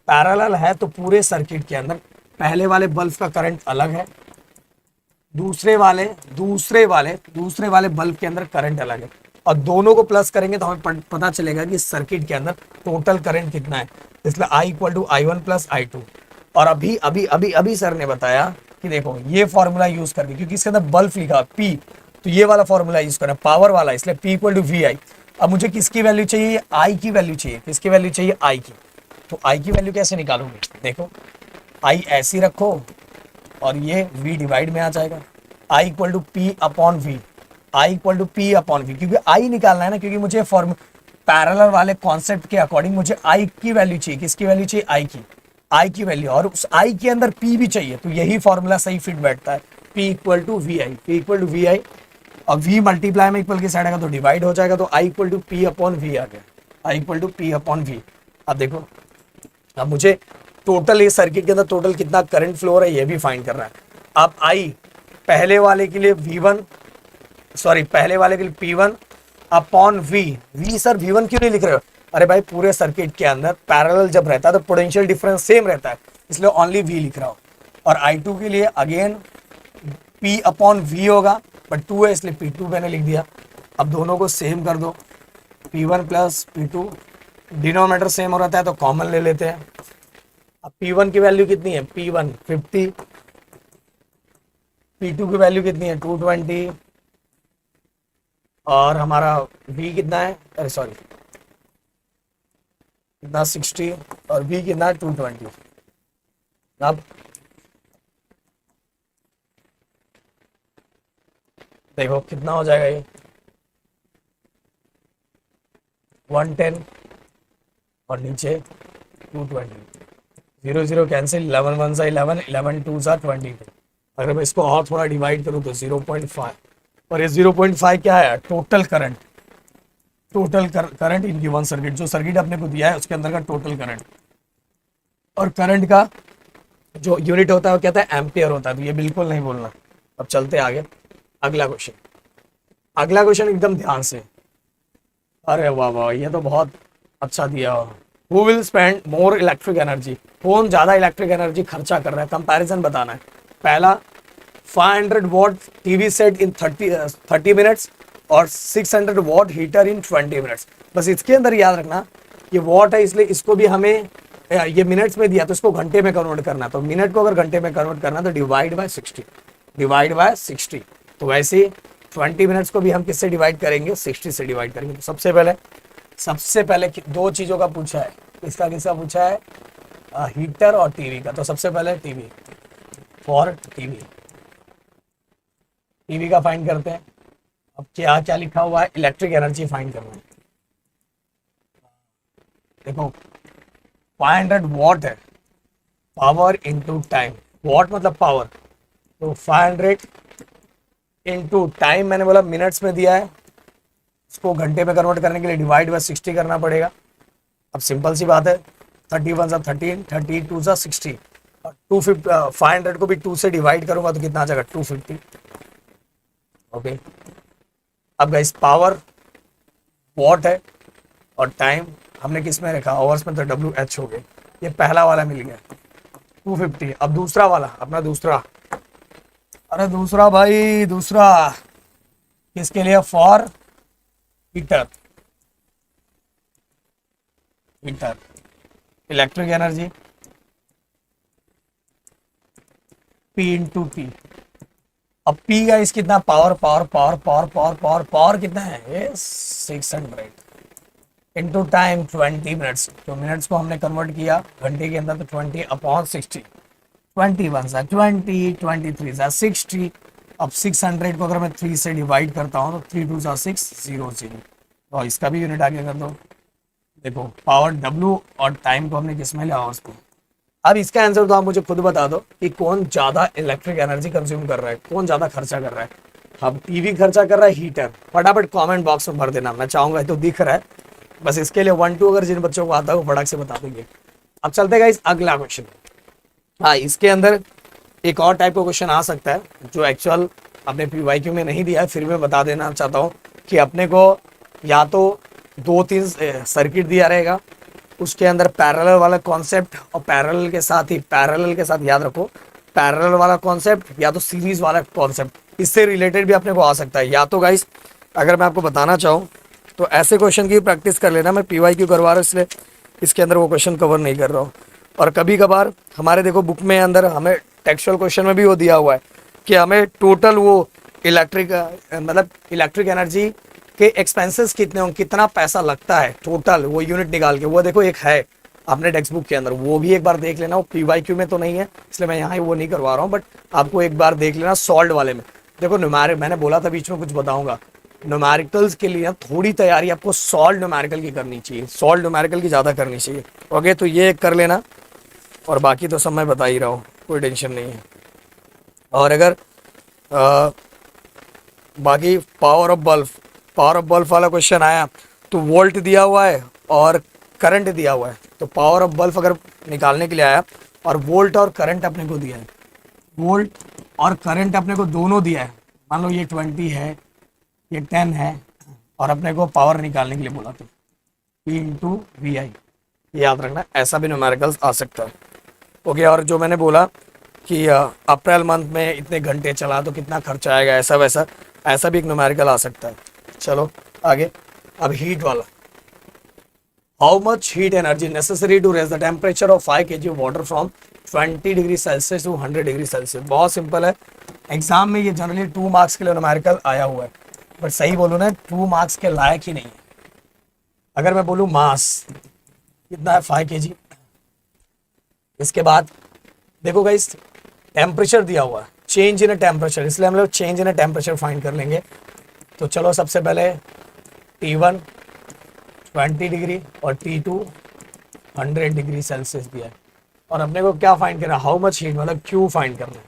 पैरेलल है तो पूरे सर्किट के अंदर पहले वाले बल्ब का करंट अलग है, दूसरे वाले बल्ब के अंदर करंट अलग है, और दोनों को प्लस करेंगे तो हमें पता चलेगा कि सर्किट के अंदर टोटल करंट कितना है। इसलिए I equal to I1 plus I2। और अभी सर ने बताया कि देखो ये फॉर्मूला यूज करके, क्योंकि इसके अंदर बल्ब लिखा P, तो ये वाला फॉर्मूला यूज करना, पावर वाला, इसलिए P equal to V I. अब मुझे किसकी वैल्यू चाहिए, I की वैल्यू चाहिए। किसकी वैल्यू चाहिए, I की। तो I की वैल्यू कैसे निकालोगे, देखो I ऐसी रखो और ये V डिवाइड में आ जाएगा, I equal to P upon V, I equal to P upon V, क्योंकि I निकालना है ना, क्योंकि मुझे फॉर्म पैरेलल वाले कॉन्सेप्ट के अकॉर्डिंग मुझे I की वैल्यू चाहिए। किसकी वैल्यू चाहिए, I की वैल्यू, और उस I के अंदर P भी चाहिए, तो यही फॉर्मूला सही फिट बैठता है, P equal to V I. P equal to V I, और V मल्टीप्लाई में इक्वल की साइड आएगा तो डिवाइड हो जाएगा, तो I equal to P upon V आ गया, I equal to P upon V। अब देखो, अब मुझे टोटल ये सर्किट के अंदर टोटल कितना करंट फ्लो हो रहा है ये भी फाइंड करना है। अब I पहले वाले के लिए P1 upon V sir V1 क्यों नहीं लिख रहे हो, अरे भाई पूरे सर्किट के अंदर पैरेलल जब रहता है तो पोटेंशियल डिफरेंस सेम रहता है, इसलिए ओनली V लिख रहा हूँ। और I2 के लिए अगेन P अपॉन V होगा, बट 2 है इसलिए P2 मैंने लिख दिया। अब दोनों को सेम कर दो, P1 plus P2, denominator same हो रहता है तो कॉमन ले लेते हैं। अब P1 की वैल्यू कितनी है, P1 50, P2 की वैल्यू कितनी है 220, और हमारा V कितना है, अरे सॉरी कितना 60, और V कितना 220। अब देखो कितना हो जाएगा ये 110 और नीचे 220, 0 0 कैंसिल, 11 1 11, 11 2 22। अगर मैं इसको और थोड़ा डिवाइड करूं तो 0.5, और ये 0.5 क्या है, total current in given circuit, जो सर्किट अपने को दिया है उसके अंदर का टोटल करंट। और करंट का जो यूनिट होता है वो कहता है एम्पियर होता है, तो ये बिल्कुल नहीं बोलना। अब चलते आगे, अगला क्वेश्चन एकदम ध्यान से। अरे वाह वाह, ये तो बहुत अच्छा दिया। Who will spend more electric energy, कौन ज्यादा इलेक्ट्रिक एनर्जी खर्चा कर रहा है, कंपैरिजन बताना है। पहला 500 what TV set in 30 minutes और 600 वॉट हीटर इन 20 मिनट्स। बस इसके अंदर याद रखना ये वॉट है, इसलिए इसको भी हमें ये मिनट्स में दिया तो इसको घंटे में कन्वर्ट करना, तो मिनट को अगर घंटे में कन्वर्ट करना तो डिवाइड बाय 60। तो वैसे 20 मिनट्स को भी हम किससे डिवाइड करेंगे, 60 से डिवाइड करेंगे। तो सबसे पहले दो चीजों का पूछा है, किसका पूछा है, हीटर और टीवी का। तो सबसे पहले टीवी का फाइंड करते हैं। अब क्या क्या लिखा हुआ है, इलेक्ट्रिक एनर्जी फाइंड करना है। देखो 500 वॉट है, पावर इनटू टाइम, वॉट मतलब पावर, तो 500 इनटू टाइम, मैंने बोला मिनट्स में दिया है, इसको घंटे में कन्वर्ट करने के लिए डिवाइड बाय 60 करना पड़ेगा। अब सिंपल सी बात है, 31 सा 13, 32 सा 60, और 500 को भी 2 से डिवाइड करूंगा तो कितना आ जाएगा 250। ओके, अब गाइस पावर वॉट है और टाइम हमने किस में रखा, आवर्स में, तो WH हो गए। ये पहला वाला मिल गया 250। अब दूसरा वाला अपना दूसरा, अरे दूसरा भाई दूसरा किसके लिए, for heater, heater electric energy P into T. अब P का इस कितना, power power power power power power power कितना है, ये 600 इंटू टाइम 20 मिनट्स। तो मिनट्स को हमने कन्वर्ट किया घंटे के अंदर, तो 20/60, 21 23 60। अब 600 को अगर मैं 3 से डिवाइड करता हूँ तो 3 2 600, और इसका भी यूनिट आगे कर दो। देखो पावर W और टाइम को हमने किस में लिया, आवर्स को। अब इसका आंसर तो आप मुझे खुद बता दो कि कौन ज्यादा इलेक्ट्रिक एनर्जी कंज्यूम कर रहा है, कौन ज्यादा खर्चा कर रहा है। अब टीवी खर्चा कर रहा है, हीटर, फटाफट कमेंट बॉक्स में भर देना, मैं चाहूंगा, तो दिख रहा है बस। इसके लिए 1 2 अगर जिन बच्चों को आता है वो फटाक से बता देंगे। अब चलते गाइस अगला क्वेश्चन। हाँ, इसके अंदर एक और टाइप का क्वेश्चन आ सकता है जो एक्चुअल अपने PYQ में नहीं दिया है, फिर मैं बता देना चाहता हूँ कि अपने को या तो 2-3 सर्किट दिया रहेगा, उसके अंदर पैरेलल वाला कॉन्सेप्ट, और पैरेलल के साथ ही, पैरेलल के साथ याद रखो, पैरेलल वाला कॉन्सेप्ट या तो सीरीज वाला कॉन्सेप्ट, इससे रिलेटेड भी अपने को आ सकता है। या तो गाइस अगर मैं आपको बताना चाहूँ तो ऐसे क्वेश्चन की प्रैक्टिस कर लेना। मैं PYQ करवा रहा हूँ इसलिए इसके अंदर वो क्वेश्चन कवर नहीं कर रहा हूँ। और कभी कभार हमारे देखो बुक में अंदर हमें टेक्सचुअल क्वेश्चन में भी वो दिया हुआ है कि हमें टोटल वो इलेक्ट्रिक मतलब इलेक्ट्रिक एनर्जी के एक्सपेंसेस कितने होंगे, कितना पैसा लगता है टोटल, वो यूनिट निकाल के, वो देखो एक है अपने टेक्स्ट बुक के अंदर, वो भी एक बार देख लेना। वो PYQ में तो नहीं है इसलिए मैं यहाँ वो नहीं करवा रहा हूँ, बट आपको एक बार देख लेना सॉल्व वाले में। देखो न्यूमेरिक, मैंने बोला था बीच में कुछ बताऊंगा, न्यूमेरिकल्स के लिए थोड़ी तैयारी आपको सॉल्व न्यूमेरिकल की करनी चाहिए, सॉल्व न्यूमेरिकल की ज़्यादा करनी चाहिए। ओके, तो ये कर लेना, और बाकी तो सब मैं बता ही रहा हूँ, कोई टेंशन नहीं है। और अगर बाकी पावर ऑफ बल्ब वाला क्वेश्चन आया तो वोल्ट दिया हुआ है और करंट दिया हुआ है। तो पावर ऑफ बल्ब अगर निकालने के लिए आया और वोल्ट और करंट अपने को दिया है, वोल्ट और करंट अपने को दोनों दिया है, मान लो ये 20 है, ये 10 है, और अपने को पावर निकालने के लिए बोला तो P इंटू VI, याद रखना, ऐसा भी न्यूमेरिकल्स आ सकता है। ओके, और जो मैंने बोला कि अप्रैल मंथ में इतने घंटे चला तो कितना खर्चा आएगा, ऐसा वैसा, ऐसा भी एक न्यूमेरिकल आ सकता है। चलो आगे, अब हीट वाला, how much heat energy necessary to raise the temperature of 5 kg water from 20 degree Celsius to 100 degree Celsius. बहुत सिंपल है, एग्जाम में ये जनरली 2 मार्क्स के लिए न्यूमेरिकल आया हुआ है, बट सही बोलूँ ना 2 मार्क्स के लायक ही नहीं है। अगर मैं बोलूँ मास कितना है, 5 kg। इसके बाद देखो गाइस टेम्परेचर दिया हुआ है, चेंज इन टेम्परेचर, इसलिए हम लोग चेंज इन टेम्परेचर फाइंड कर लेंगे। तो चलो सबसे पहले T1 20 डिग्री और T2 100 डिग्री सेल्सियस दिया है, और अपने को क्या फाइंड करना है, हाउ मच हीट, मतलब Q फाइंड करना है।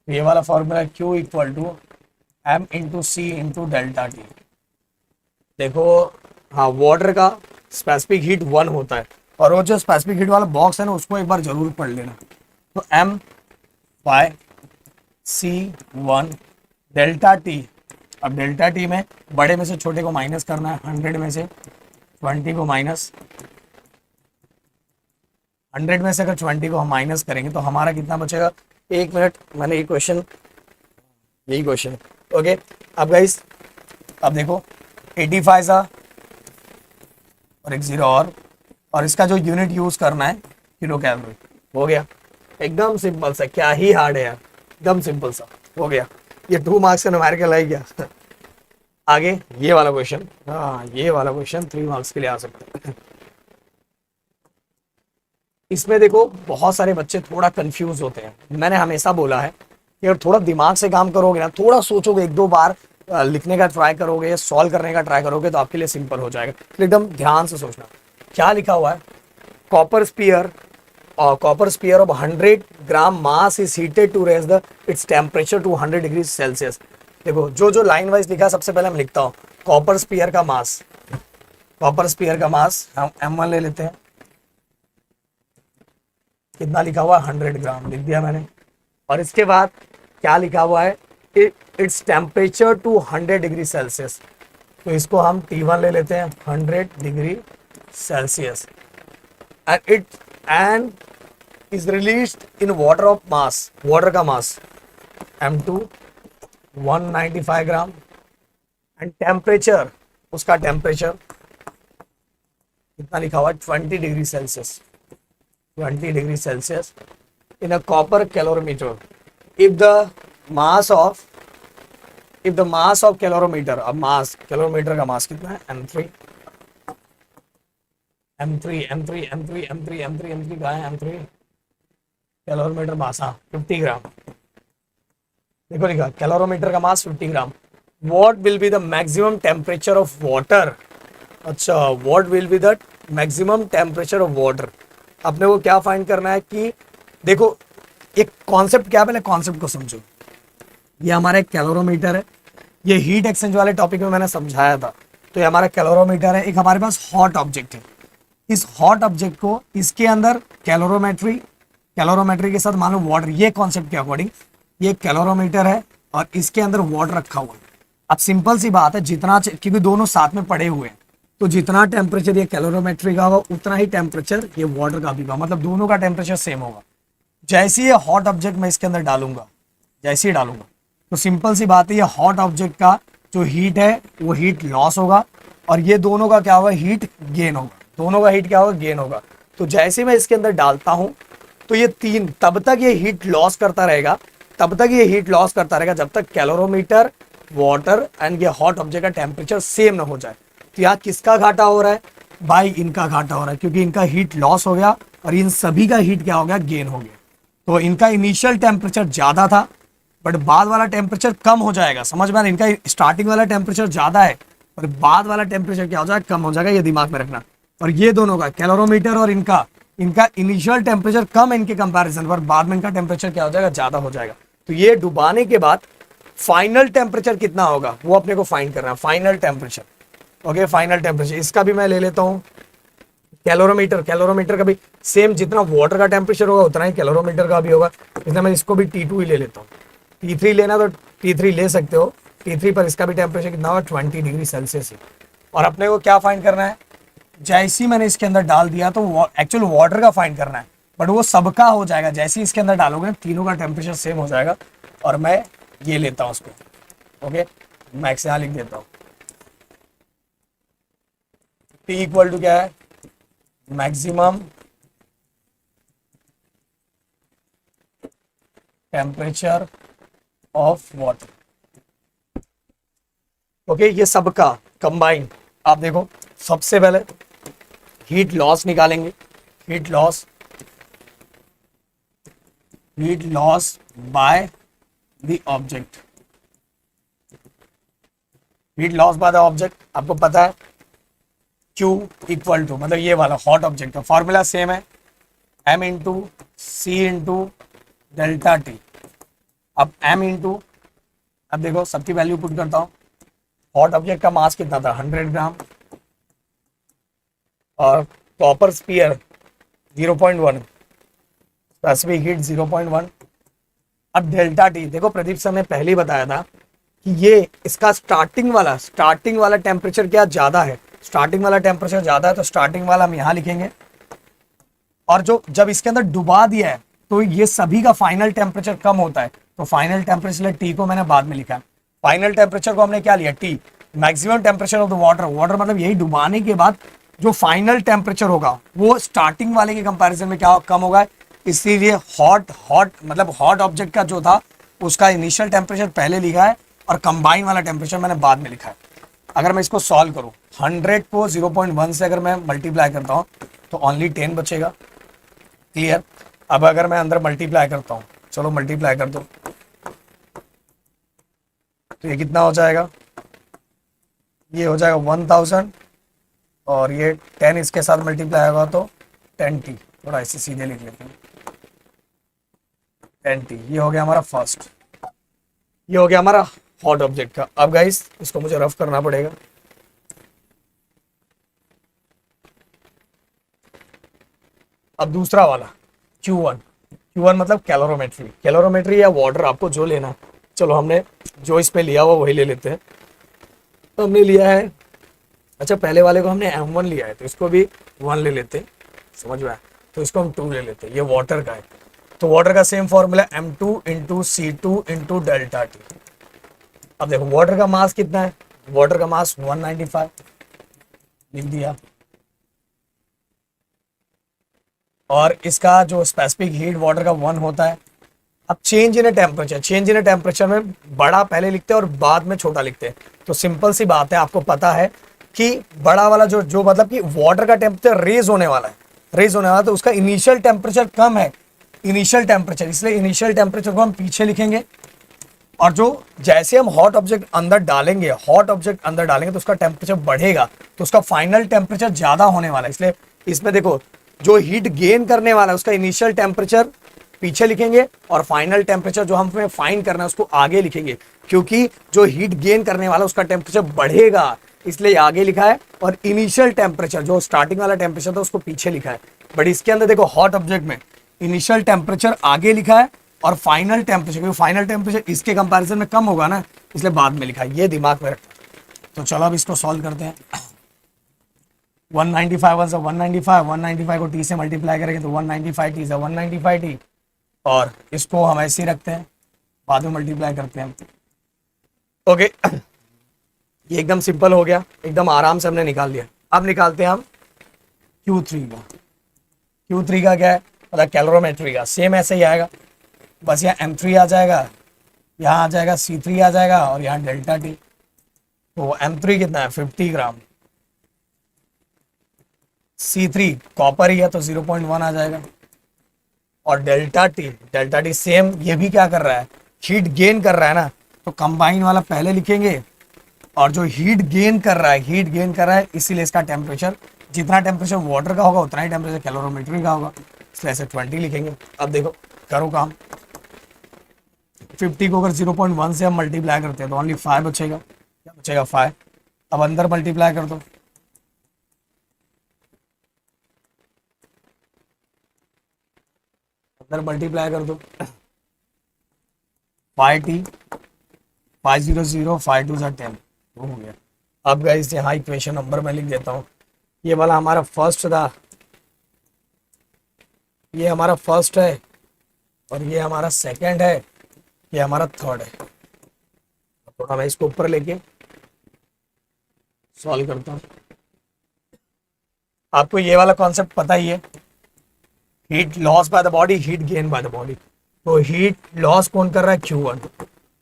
ये वाला formula Q equal to M into C into delta T। देखो हाँ, वाटर का स्पेसिफिक हीट 1 होता है, और वो जो स्पेसिफिक हीट वाला बॉक्स है ना उसको एक बार जरूर पढ़ लेना। तो M/C1 डेल्टा T। अब डेल्टा T में बड़े में से छोटे को माइनस करना है, 100 में से 20 को माइनस, 100 में से अगर 20 को हम माइनस करेंगे तो हमारा कितना बचेगा, 1 मिनट, मैंने यही क्वेश्चन। ओके, अब गाइस अब देखो 85 सा और एक 0 और इसका जो यूनिट यूज करना है किलो कैलोरी। हो गया, एकदम सिंपल सा, क्या ही हार्ड है यार, एकदम सिंपल सा हो गया। ये 2 मार्क्स का न्यूमेरिकल आई गया। आगे ये वाला क्वेश्चन, हाँ ये वाला क्वेश्चन 3 मार्क्स के लिए आ सकता है। इसमें देखो बहुत सारे बच्चे थोड़ा कंफ्यूज होते हैं, मैंने हमेशा बोला है कि अगर थोड़ा दिमाग से काम करोगे ना, थोड़ा सोचोगे, 1-2 बार लिखने का ट्राई करोगे, सॉल्व करने का ट्राई करोगे तो आपके लिए सिंपल हो जाएगा। एकदम ध्यान से सोचना क्या लिखा हुआ है, copper sphere of 100 gram mass is heated to raise the its temperature to 100 degree Celsius. देखो जो लाइन वाइज लिखा है, सबसे पहले मैं लिखता हूँ कॉपर स्पीयर का मास हम M1 ले लेते हैं, कितना लिखा हुआ है 100 ग्राम लिख दिया मैंने। और इसके बाद क्या लिखा हुआ है, its temperature to 100 degree Celsius. तो इसको हम T1 ले लेते हैं 100 degree Celsius and is released in water of mass, water का mass M2 195 gram and temperature, उसका टेम्परेचर कितना लिखा हुआ है 20 degree Celsius, 20 degree Celsius in a copper calorimeter. If the mass of calorimeter, अब मास कैलोरीमीटर का मास कितना है M3 कहाँ है M3 कैलोरीमीटर मास, हाँ 50 ग्राम। देखो लिखा कैलोरीमीटर का mass 50 gram. What will be the maximum temperature of water, अच्छा what will be the maximum temperature of water, अपने को क्या फाइंड करना है कि देखो एक कॉन्सेप्ट क्या है, पहले कॉन्सेप्ट को समझो। ये हमारा एक कैलोरीमीटर है, ये हीट एक्सचेंज वाले टॉपिक में मैंने समझाया था। तो ये हमारा कैलोरीमीटर है, एक हमारे पास हॉट ऑब्जेक्ट है। इस हॉट ऑब्जेक्ट को इसके अंदर कैलोरीमेट्री के साथ मान लो वाटर, ये कॉन्सेप्ट के अकॉर्डिंग ये कैलोरीमीटर है और इसके अंदर वाटर रखा हुआ है। अब सिंपल सी बात है, जितना क्योंकि दोनों साथ में पड़े हुए हैं, तो जितना टेम्परेचर ये कैलोरीमेट्री का होगा उतना ही टेम्परेचर ये वाटर का भी होगा, मतलब दोनों का टेम्परेचर सेम होगा। जैसे ये हॉट ऑब्जेक्ट मैं इसके अंदर डालूंगा, जैसे ही डालूंगा तो सिंपल सी बात है, ये हॉट ऑब्जेक्ट का जो हीट है वो हीट लॉस होगा और ये दोनों का क्या होगा, हीट गेन होगा, दोनों का हीट क्या होगा, गेन होगा। तो जैसे मैं इसके अंदर डालता हूं तो ये तीन तब तक ये हीट लॉस करता रहेगा, जब तक कैलोरीमीटर, वाटर एंड ये हॉट ऑब्जेक्ट का टेम्परेचर सेम ना हो जाए। तो यहाँ किसका घाटा हो रहा है भाई, इनका घाटा हो रहा है, क्योंकि इनका हीट लॉस हो गया और इन सभी का हीट क्या हो गया, गेन हो गया। तो इनका इनिशियल टेम्परेचर ज्यादा था बट बाद वाला टेम्परेचर कम हो जाएगा, समझ में आ रहा है? इनका स्टार्टिंग वाला टेम्परेचर ज्यादा है और बाद वाला टेम्परेचर क्या हो जाएगा, कम हो जाएगा, ये दिमाग में रखना। और ये दोनों का कैलोरीमीटर और इनका इनिशियल टेम्परेचर कम है इनके कंपैरिजन पर, बाद में इनका टेम्परेचर क्या हो जाएगा, ज्यादा हो जाएगा। तो ये डुबाने के बाद फाइनल टेम्परेचर कितना होगा वो अपने को फाइंड करना है, final temperature. Okay, final temperature इसका भी मैं ले लेता हूँ कैलोरीमीटर का भी सेम, जितना वाटर का टेम्परेचर होगा उतना ही कैलोरीमीटर का भी होगा, इसलिए मैं इसको भी T2 ही ले लेता हूँ। T3 लेना तो T3 ले सकते हो, T3 पर इसका भी टेम्परेचर कितना होगा, 20 डिग्री सेल्सियस है। और अपने को क्या फाइंड करना है, जैसे ही मैंने इसके अंदर डाल दिया तो एक्चुअल वाटर का फाइंड करना है, बट वो सबका हो जाएगा। जैसे ही इसके अंदर डालोगे तीनों का टेम्परेचर सेम हो जाएगा। और मैं ये लेता हूँ उसको, ओके मैक्स यहाँ लिख देता हूँ, T इक्वल टू क्या है, maximum temperature of water. Okay, ये सबका कंबाइन। आप देखो सबसे पहले हीट लॉस निकालेंगे, heat loss by the object, heat loss by the object. आपको पता है Q इक्वल टू, मतलब ये वाला हॉट ऑब्जेक्ट का फॉर्मूला सेम है, M इंटू सी इंटू डेल्टा टी। अब M इंटू, अब देखो सबकी वैल्यू पुट करता हूँ। हॉट ऑब्जेक्ट का मास कितना था, 100 ग्राम, और कॉपर स्पीयर 0.1, स्पेसिफिक हीट 0.1। अब डेल्टा टी, देखो प्रदीप सर ने पहले ही बताया था कि ये इसका स्टार्टिंग वाला टेम्परेचर क्या ज्यादा है, स्टार्टिंग वाला टेम्परेचर ज्यादा है, तो स्टार्टिंग वाला हम यहाँ लिखेंगे। और जो जब इसके अंदर डुबा दिया है तो ये सभी का फाइनल टेम्परेचर कम होता है, तो फाइनल टेम्परेचर टी को मैंने बाद में लिखा है। फाइनल टेम्परेचर को हमने क्या लिया, T. Maximum temperature of the water मतलब यही डुबाने के बाद जो फाइनल टेम्परेचर होगा वो स्टार्टिंग वाले के कंपैरिजन में क्या कम होगा। इसीलिए हॉट मतलब हॉट ऑब्जेक्ट का जो था उसका इनिशियल टेम्परेचर पहले लिखा है और कंबाइन वाला टेम्परेचर मैंने बाद में लिखा है। अगर मैं इसको सॉल्व करूं, 100 को 0.1 से अगर मैं मल्टीप्लाई करता हूं तो ओनली 10 बचेगा, क्लियर। अब अगर मैं अंदर मल्टीप्लाई करता हूं, चलो मल्टीप्लाई कर दो, तो ये कितना हो जाएगा, ये हो जाएगा 1000 और ये 10 इसके साथ मल्टीप्लाई होगा तो 10t, थोड़ा ऐसे सीधे लिख लेते हैं 10t। ये हो गया हमारा फर्स्ट, ये हो गया हमारा हॉट ऑब्जेक्ट का। अब गाइस इसको मुझे रफ करना पड़ेगा। अब दूसरा वाला Q1 मतलब कैलोरीमेट्री या वाटर, आपको जो लेना है। चलो हमने जो इस पे लिया हुआ वही ले लेते हैं। तो हमने लिया है, अच्छा पहले वाले को हमने M1 लिया है तो इसको भी 1 ले लेते हैं, समझ में आया, तो इसको हम 2 ले लेते हैं, ये वाटर का है। तो वाटर का same formula M2 into C2 into delta T. अब देखो वाटर का मास कितना है, वाटर का मास 195 लिख दिया, और इसका जो स्पेसिफिक हीट वाटर का 1 होता है। अब change in temperature, change in temperature में बड़ा पहले लिखते हैं और बाद में छोटा लिखते हैं। तो सिंपल सी बात है, आपको पता है कि बड़ा वाला जो जो मतलब कि वाटर का टेम्परेचर रेज होने वाला है, रेज होने वाला है, तो उसका इनिशियल टेम्परेचर कम है, इनिशियल टेम्परेचर, इसलिए इनिशियल टेम्परेचर को हम पीछे लिखेंगे। और जो जैसे हम हॉट ऑब्जेक्ट अंदर डालेंगे, हॉट ऑब्जेक्ट अंदर डालेंगे तो उसका टेम्परेचर बढ़ेगा, तो उसका फाइनल टेम्परेचर ज्यादा होने वाला है। इसलिए इसमें देखो जो हीट गेन करने वाला है उसका इनिशियल टेम्परेचर पीछे लिखेंगे और फाइनल टेम्परेचर जो हमें फाइंड करना है उसको आगे लिखेंगे, क्योंकि जो हीट गेन करने वाला है उसका टेम्परेचर बढ़ेगा, इसलिए आगे लिखा है। और इनिशियल टेम्परेचर जो स्टार्टिंग वाला टेम्परेचर था उसको पीछे लिखा है। बट इसके अंदर देखो हॉट ऑब्जेक्ट में इनिशियल टेम्परेचर आगे लिखा है और फाइनल टेम्परेचर, क्योंकि फाइनल टेम्परेचर इसके कंपैरिजन में कम होगा ना, इसलिए बाद में लिखा है, ये दिमाग में रखना। तो चलो अब इसको सॉल्व करते हैं। 195 से 195, 195 को टी से मल्टीप्लाई करेंगे तो 195 टी से 195 टी, और इसको हम ऐसे ही रखते हैं, बाद में मल्टीप्लाई करते हैं। ओके, ये एकदम सिंपल हो गया, एकदम आराम से हमने निकाल लिया। अब निकालते हैं हम Q3 का। Q3 का क्या है, मतलब कैलोरीमेट्री का, सेम ऐसे ही आएगा, बस यहाँ M3 आ जाएगा, यहाँ आ जाएगा C3 आ जाएगा, और यहाँ डेल्टा टी। तो M3 कितना है 50 ग्राम, C3 कॉपर ही है तो 0.1 आ जाएगा, और डेल्टा टी सेम, ये भी क्या कर रहा है, हीट गेन कर रहा है ना, तो कंबाइन वाला पहले लिखेंगे, और जो हीट गेन कर रहा है, हीट गेन कर रहा है, इसीलिए इसका टेम्परेचर, जितना टेम्परेचर वाटर का होगा उतना ही टेम्परेचर कैलोरीमेट्री का होगा, इसलिए ऐसे 20 लिखेंगे। अब देखो करो काम, 50 को अगर 0.1 से हम मल्टीप्लाई करते हैं तो ओनली 5 बचेगा, क्या बचेगा 5। अब अंदर मल्टीप्लाई कर दो, अंदर मल्टीप्लाई कर दो, 5t 500 5 2 10 हो गया। अब गाइस यहाँ इक्वेशन नंबर मैं लिख देता हूँ, ये वाला हमारा फर्स्ट था, ये हमारा फर्स्ट है, और ये हमारा सेकंड है, ये हमारा थर्ड है। थोड़ा मैं इसको ऊपर लेके सॉल्व करता हूँ। आपको ये वाला कॉन्सेप्ट पता ही है, heat loss by the body, heat gain by the body. तो हीट लॉस कौन कर रहा है, Q1,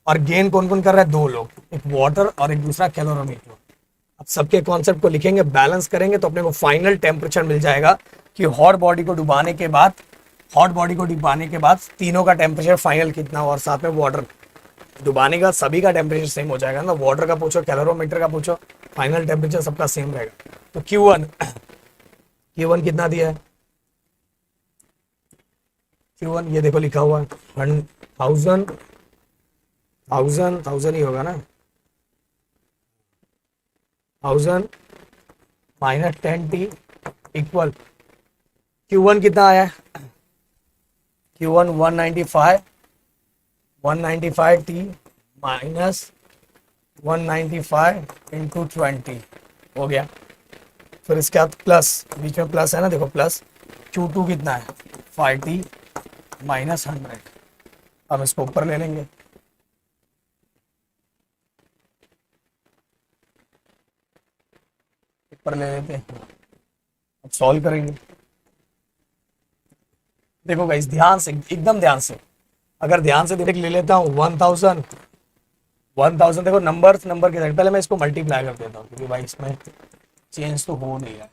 और गेन कौन कौन कर रहा है, दो लोग, एक वाटर और एक दूसरा कैलोरीमीटर। अब सबके कॉन्सेप्ट को लिखेंगे, बैलेंस करेंगे तो अपने को फाइनल टेम्परेचर मिल जाएगा कि हॉट बॉडी को डुबाने के बाद, हॉट बॉडी को डुबाने के बाद तीनों का टेम्परेचर फाइनल कितना हो, और साथ में वाटर डुबाने का सभी का टेम्परेचर सेम हो जाएगा ना, वाटर का पूछो कैलोरीमीटर का पूछो, फाइनल टेम्परेचर सबका सेम रहेगा। तो Q1 कितना दिया है, Q1 ये देखो लिखा हुआ है 1000 ही होगा ना, 1000 माइनस 10t इक्वल, Q1 कितना आया, Q1 195t माइनस 195 इंटू 20 हो गया। फिर इसके बाद प्लस, बीच में प्लस है ना, देखो प्लस, Q2 कितना है 5t माइनस 100, हम इसको ऊपर ले लेंगे, ऊपर ले लेते हैं, अब सॉल्व करेंगे। देखो गाइस ध्यान से, एकदम ध्यान से, अगर ध्यान से देख ले लेता हूँ 1000 देखो नंबर के साथ, पहले मैं इसको मल्टीप्लाई कर देता हूँ क्योंकि भाई इसमें चेंज तो हो नहीं है।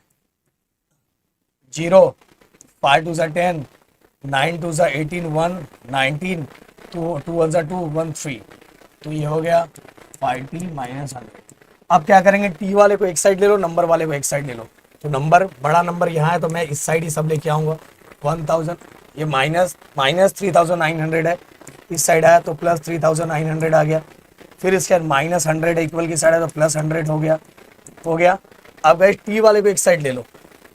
0 5 2 10 9 2 18 1 19 2 2 2 1 3, तो ये हो गया 5t माइनस 100। अब क्या करेंगे, t वाले को एक साइड ले लो, नंबर वाले को एक साइड ले लो, तो नंबर बड़ा नंबर यहाँ है तो मैं इस साइड ही सब लेके आऊंगा 1000, ये माइनस 3900 है, इस साइड आया तो प्लस 3900 आ गया, फिर इसके बाद माइनस 100 इक्वल की साइड है तो प्लस 100 हो गया। अब गाइस टी वाले को एक साइड ले लो,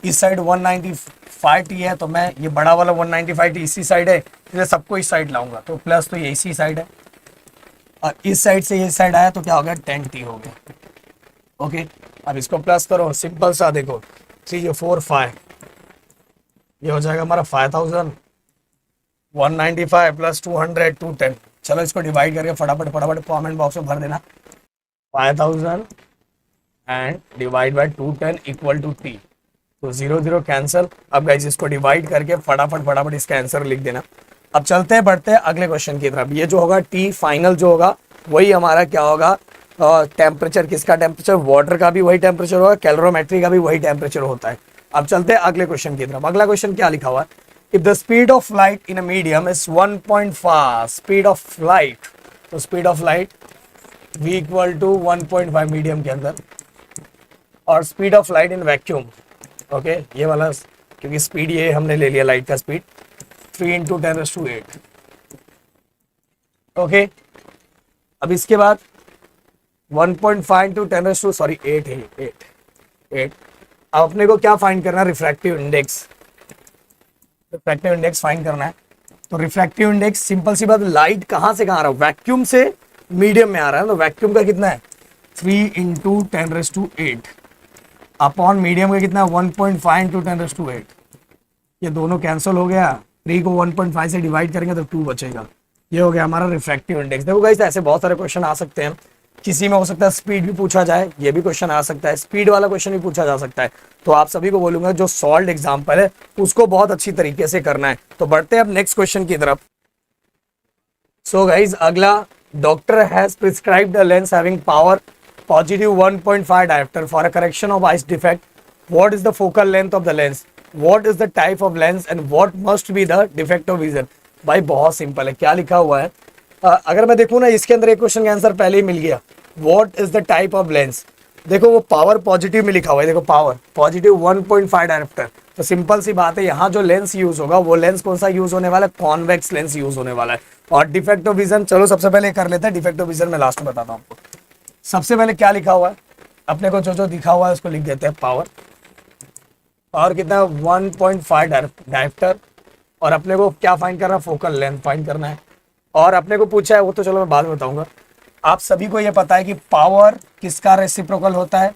इस साइड 195 टी है तो मैं ये बड़ा वाला 195 टी इसी साइड है, इसलिए सबको इस साइड लाऊंगा, तो प्लस तो ये इसी साइड है, और इस साइड से ये साइड आया तो क्या हो गया 10 टी हो गया। ओके, अब इसको प्लस करो, सिंपल सा देखो, 3 4 5, ये हो जाएगा हमारा 5195 प्लस 200 210। चलो इसको डिवाइड करके फटाफट फटाफट कमेंट बॉक्स में भर देना, 5000 and divide by 210 equal to t. तो 0 0 कैंसिल। अब गाइस इसको डिवाइड करके फटाफट फटाफट इसका आंसर लिख देना। अब चलते हैं बढ़ते हैं अगले क्वेश्चन की तरफ। ये जो होगा टी फाइनल जो होगा वही हमारा क्या होगा, टेम्परेचर, किसका टेम्परेचर, वाटर का भी वही टेम्परेचर होगा, कैलोरीमेट्री का भी वही टेम्परेचर होता है। अब चलते हैं अगले क्वेश्चन की तरफ। अगला क्वेश्चन क्या लिखा हुआ है, if the speed of light in a medium is 1.5, speed of light, तो speed of light v equal to 1.5 medium के अंदर, और speed of light in vacuum, okay ये वाला, क्योंकि स्पीड ये हमने ले लिया लाइट का स्पीड, 3 इंटू 10⁸8। ओके, अब इसके बाद 1.5 इंटू 10 सॉरी 8 है, 8। अब अपने को क्या फाइंड करना है, refractive index, refractive index find करना है। तो रिफ्रैक्टिव इंडेक्स सिंपल सी बात, लाइट कहां से कहां आ रहा है, वैक्यूम से मीडियम में आ रहा है, तो वैक्यूम का कितना है 3 इंटू 10⁸8 अपॉन मीडियम का कितना है 1.5 इंटू 10⁸8। ये दोनों कैंसिल हो गया, 3 को 1.5 से डिवाइड करेंगे तो 2 बचेगा। ये हो गया हमारा रिफ्रैक्टिव इंडेक्स। देखो गाइस ऐसे बहुत सारे क्वेश्चन आ सकते हैं, किसी में हो सकता है स्पीड भी पूछा जाए, ये भी क्वेश्चन आ सकता है, स्पीड वाला क्वेश्चन भी पूछा जा सकता है। तो आप सभी को बोलूंगा जो सॉल्व एग्जांपल है उसको बहुत अच्छी तरीके से करना है। तो बढ़ते हैं अब नेक्स्ट क्वेश्चन की तरफ। सो गाइस अगला, doctor has prescribed a lens having power positive 1.5 diopter for a correction of eyes defect. What is the focal length of the lens? What is the type of lens and what must be the defect of vision? भाई बहुत simple है, क्या लिखा हुआ है, अगर मैं देखूँ ना इसके अंदर एक क्वेश्चन का आंसर पहले ही मिल गया। What is the type of lens? देखो वो पावर पॉजिटिव में लिखा हुआ है, देखो पावर पॉजिटिव 1.5 डायरेक्टर। तो सिंपल सी बात है, यहाँ जो लेंस यूज होगा वो लेंस कौन सा यूज होने वाला है, कॉन्वेक्स लेंस यूज होने वाला है। और डिफेक्ट ऑफ विजन, चलो सबसे पहले कर लेते हैं डिफेक्ट ऑफ विजन, में लास्ट में बताता हूँ आपको। सबसे पहले क्या लिखा हुआ है, अपने को जो जो दिखा हुआ है उसको लिख देते हैं पावर। पावर कितना है 1.5 डायरेक्टर, और अपने को क्या फाइंड करना है, फोकल लेंथ फाइंड करना है। और अपने को पूछा है वो तो चलो मैं बाद में बताऊंगा। आप सभी को ये पता है कि पावर किसका रेसिप्रोकल होता है,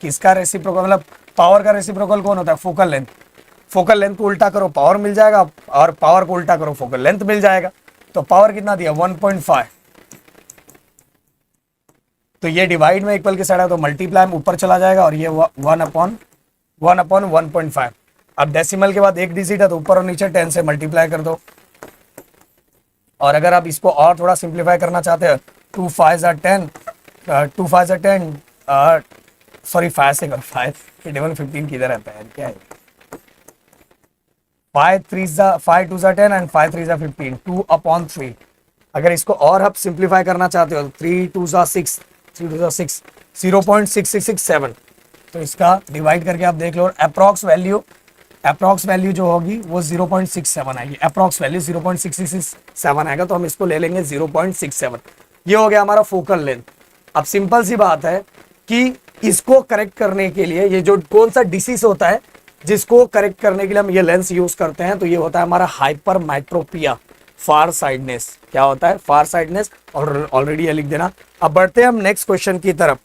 किसका रेसिप्रोकल, मतलब पावर का रेसिप्रोकल कौन होता है, फोकल लेंथ। फोकल लेंथ को उल्टा करो पावर मिल जाएगा, और पावर को उल्टा करो फोकल लेंथ मिल जाएगा। तो पावर कितना दिया 1.5, तो ये डिवाइड में इक्वल के साइड है तो मल्टीप्लाई में ऊपर चला जाएगा, और ये 1/1/1.5। अब डेसिमल के बाद एक डिजिट है तो ऊपर और नीचे 10 से मल्टीप्लाई कर दो। और अगर आप इसको और थोड़ा सिंप्लीफाई करना चाहते हैं, 2 5 are 10, 2 5 are 10, सॉरी 5 से कर, 5 15 किधर रहता है क्या है, 5 2 10 एंड 5 3 15, 2/3। अगर इसको और आप सिंप्लीफाई करना चाहते हो, 3 2 6, 3 2 6, 0.6667। तो इसका डिवाइड करके आप देख लो, अप्रॉक्स वैल्यू जो होगी वो 0.67 आएगी, अप्रॉक्स वैल्यू 0.6667 आएगा। तो हम इसको ले लेंगे 0.67। ये हो गया हमारा फोकल लेंथ। अब सिंपल सी बात है कि इसको करेक्ट करने के लिए, ये जो कौन सा डिसीज होता है जिसको करेक्ट करने के लिए हम ये लेंस यूज करते हैं, तो ये होता है हमारा हाइपर माइट्रोपिया, फार साइडनेस। क्या होता है, फार साइडनेस, और ऑलरेडी ये लिख देना। अब बढ़ते हैं हम नेक्स्ट क्वेश्चन की तरफ।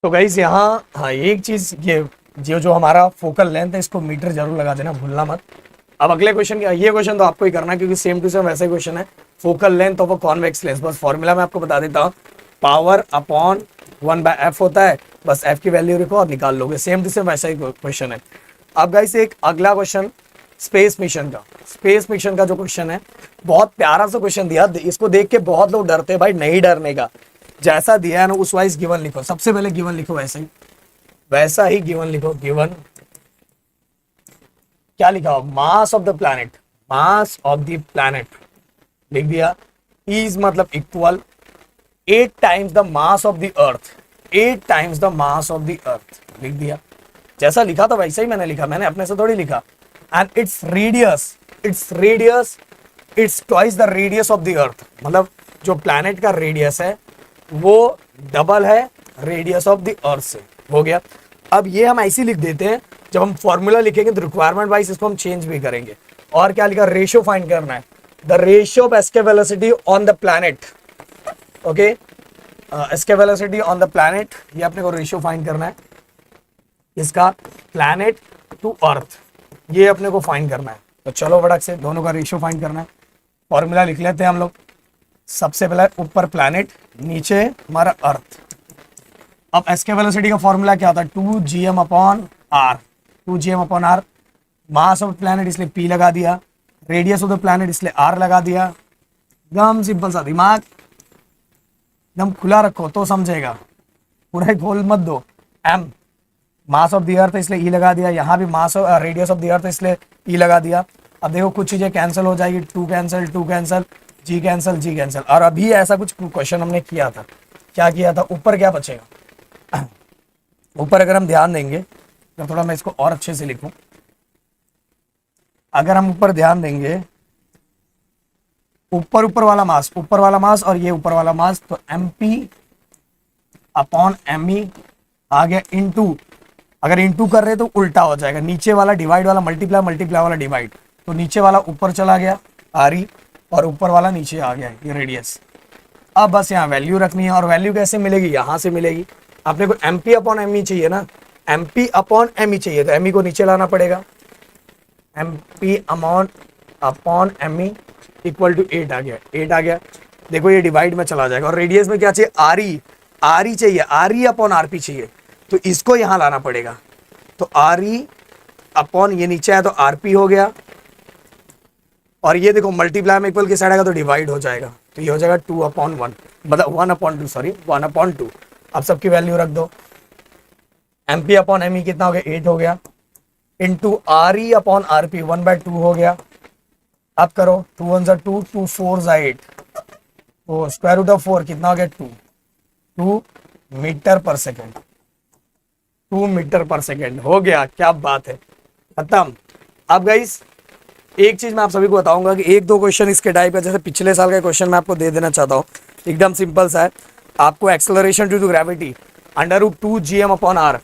तो गाइस यहाँ हाँ एक चीज, ये जो हमारा फोकल लेंथ है इसको मीटर जरूर लगा देना, भूलना मत। अब अगले क्वेश्चन, ये क्वेश्चन तो आपको ही करना है क्योंकि सेम टू सेम वैसे क्वेश्चन है। Focal length of a convex lens, बस फॉर्मूला मैं आपको बता देता हूँ, पावर अपॉन 1/f होता है, बस f की वैल्यू रखो और निकाल लोगे, सेम टू सेम वैसा ही क्वेश्चन है। अब गाइस एक अगला क्वेश्चन स्पेस मिशन का जो क्वेश्चन है, बहुत प्यारा सा क्वेश्चन दिया, इसको देख के बहुत लोग डरते हैं, भाई नहीं डरने का, जैसा दिया है ना उस वाइज गिवन लिखो। सबसे पहले गिवन लिखो वैसा ही गिवन लिखो। गिवन क्या लिखा हो, मास ऑफ द प्लैनेट लिख दिया, इज मतलब equal 8 times the mass of the earth, 8 times the mass of the earth लिख दिया। जैसा लिखा था वैसा ही मैंने लिखा, मैंने अपने से थोड़ी लिखा। And its radius it's twice the radius of the earth, मतलब जो प्लैनेट का रेडियस है वो डबल है रेडियस ऑफ द अर्थ से। हो गया। अब ये हम ऐसे लिख देते हैं, जब हम फॉर्मूला लिखेंगे तो रिक्वायरमेंट वाइज इसको हम चेंज भी करेंगे। और क्या लिखा, रेशियो फाइंड करना है, the ratio of escape velocity on the planet, okay, इसके वेलोसिटी ऑन द प्लैनेट, ये अपने को रेशियो फाइंड करना है इसका, प्लैनेट टू अर्थ, ये अपने को फाइंड करना है। तो चलो फटाक से दोनों का रेशियो फाइंड करना है। फॉर्मूला लिख लेते हैं हम लोग। सबसे पहले ऊपर प्लैनेट, नीचे हमारा अर्थ। अब इसके वेलोसिटी का फॉर्मूला क्या होता है, 2gm upon R. 2gm upon R, mass of planet इसलिए p लगा दिया, रेडियस ऑफ द प्लैनेट इसलिए r लगा दिया। एकदम सिंपल सा, दिमाग एकदम खुला रखो तो समझेगा, पूरा खोल मत दो। m mass of the earth इसलिए e लगा दिया, यहाँ भी mass of radius of the earth इसलिए e लगा दिया। अब देखो कुछ चीजें कैंसिल हो जाएगी, 2 cancel, 2 cancel, g cancel, g cancel. और अभी ऐसा कुछ क्वेश्चन हमने किया था, क्या किया था, ऊपर क्या बचेगा, ऊपर अगर हम ध्यान देंगे, तो थोड़ा मैं इसको और अच्छे से लिखूं, अगर हम ऊपर ध्यान देंगे, ऊपर वाला मास, ऊपर वाला मास और ये ऊपर वाला मास, तो mp अपॉन me आ गया इनटू, अगर इनटू कर रहे तो उल्टा हो जाएगा, नीचे वाला डिवाइड वाला मल्टीप्लाई, मल्टीप्लाई वाला डिवाइड, तो नीचे वाला ऊपर चला गया re और ऊपर वाला नीचे आ गया ये रेडियस। अब बस यहाँ वैल्यू रखनी है, और वैल्यू कैसे मिलेगी, यहाँ से मिलेगी। अपने को mp अपॉन me चाहिए ना, mp अपॉन me चाहिए, तो me को नीचे लाना पड़ेगा, mp upon me equal to 8 आ गया, 8 आ गया। देखो ये डिवाइड में चला जाएगा, और रेडियस में क्या चाहिए, re चाहिए, re अपॉन rp चाहिए, तो इसको यहाँ लाना पड़ेगा। तो re अपॉन ये नीचे आया तो rp हो गया, और ये देखो मल्टीप्लाई में इक्वल के साइड आएगा तो डिवाइड हो जाएगा, तो ये हो जाएगा 2/1, मतलब 1/2, सॉरी 1/2। अब सबकी वैल्यू रख दो, mp अपॉन me कितना हो गया, 8 हो गया, इंटू re अपॉन rp 1/2 हो गया। अब करो 2 1 जा 2, 2 4 जा 8, तो स्क्वायर रूट ऑफ 4 कितना हो गया, 2 मीटर पर सेकेंड, 2 मीटर पर सेकेंड हो गया। क्या बात है, खत्म। अब गाइस एक चीज मैं आप सभी को बताऊंगा कि एक दो क्वेश्चन इसके टाइप है, जैसे पिछले साल का क्वेश्चन मैं आपको दे देना चाहता हूँ, एकदम सिंपल सा है। आपको acceleration due to gravity √2gm upon R,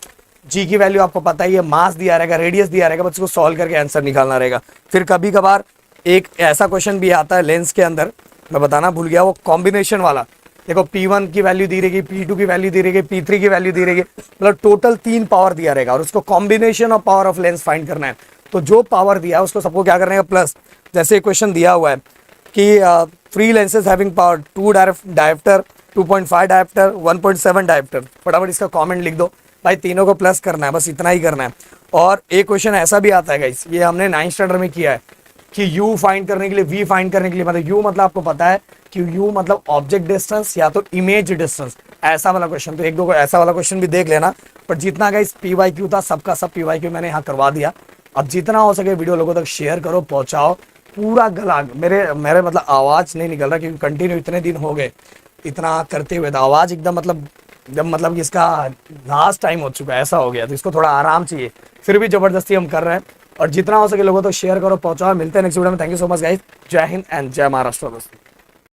G की वैल्यू आपको पता ही है, मास दिया रहेगा, रेडियस दिया रहेगा, बस उसको सॉल्व करके आंसर निकालना रहेगा। फिर कभी कभार एक ऐसा क्वेश्चन भी आता है लेंस के अंदर, मैं बताना भूल गया, वो कॉम्बिनेशन वाला। देखो P1 की वैल्यू दी रहेगी, P2 की वैल्यू दी रहेगी, P3 की वैल्यू दी रहेगी, मतलब टोटल 3 पावर दिया रहेगा, और उसको combination of power of lens find करना है। तो जो पावर दिया है उसको सबको क्या करने का, प्लस। जैसे क्वेश्चन दिया हुआ है कि 3 lenses having power 2 dioptre, 2.5 dioptre, 1.7 dioptre, फटाफट इसका कमेंट लिख दो भाई, तीनों को प्लस करना है, बस इतना ही करना है। और एक क्वेश्चन ऐसा भी आता है गाइस, ये हमने 9th स्टैंडर्ड में किया है, कि u फाइंड करने के लिए, v फाइंड करने के लिए, मतलब u मतलब आपको पता है कि u मतलब ऑब्जेक्ट डिस्टेंस या तो इमेज डिस्टेंस, ऐसा वाला क्वेश्चन। तो एक दो को ऐसा वाला क्वेश्चन भी देख लेना। पर जितना गाइस PYQ था, सबका सब PYQ मैंने यहाँ करवा दिया। अब जितना हो सके वीडियो लोगों तक शेयर करो, पहुंचाओ। पूरा गला मेरे मतलब आवाज नहीं निकल रहा, क्योंकि कंटिन्यू इतने दिन हो गए इतना करते हुए, तो आवाज एकदम मतलब इसका लास्ट टाइम हो चुका है, ऐसा हो गया, तो इसको थोड़ा आराम चाहिए। फिर भी जबरदस्ती हम कर रहे हैं, और जितना हो सके लोगों तक शेयर करो, पहुंचाओ। मिलते हैं नेक्स्ट वीडियो में। Thank you so much guys, जय हिंद एंड जय महाराष्ट्र दोस्तों।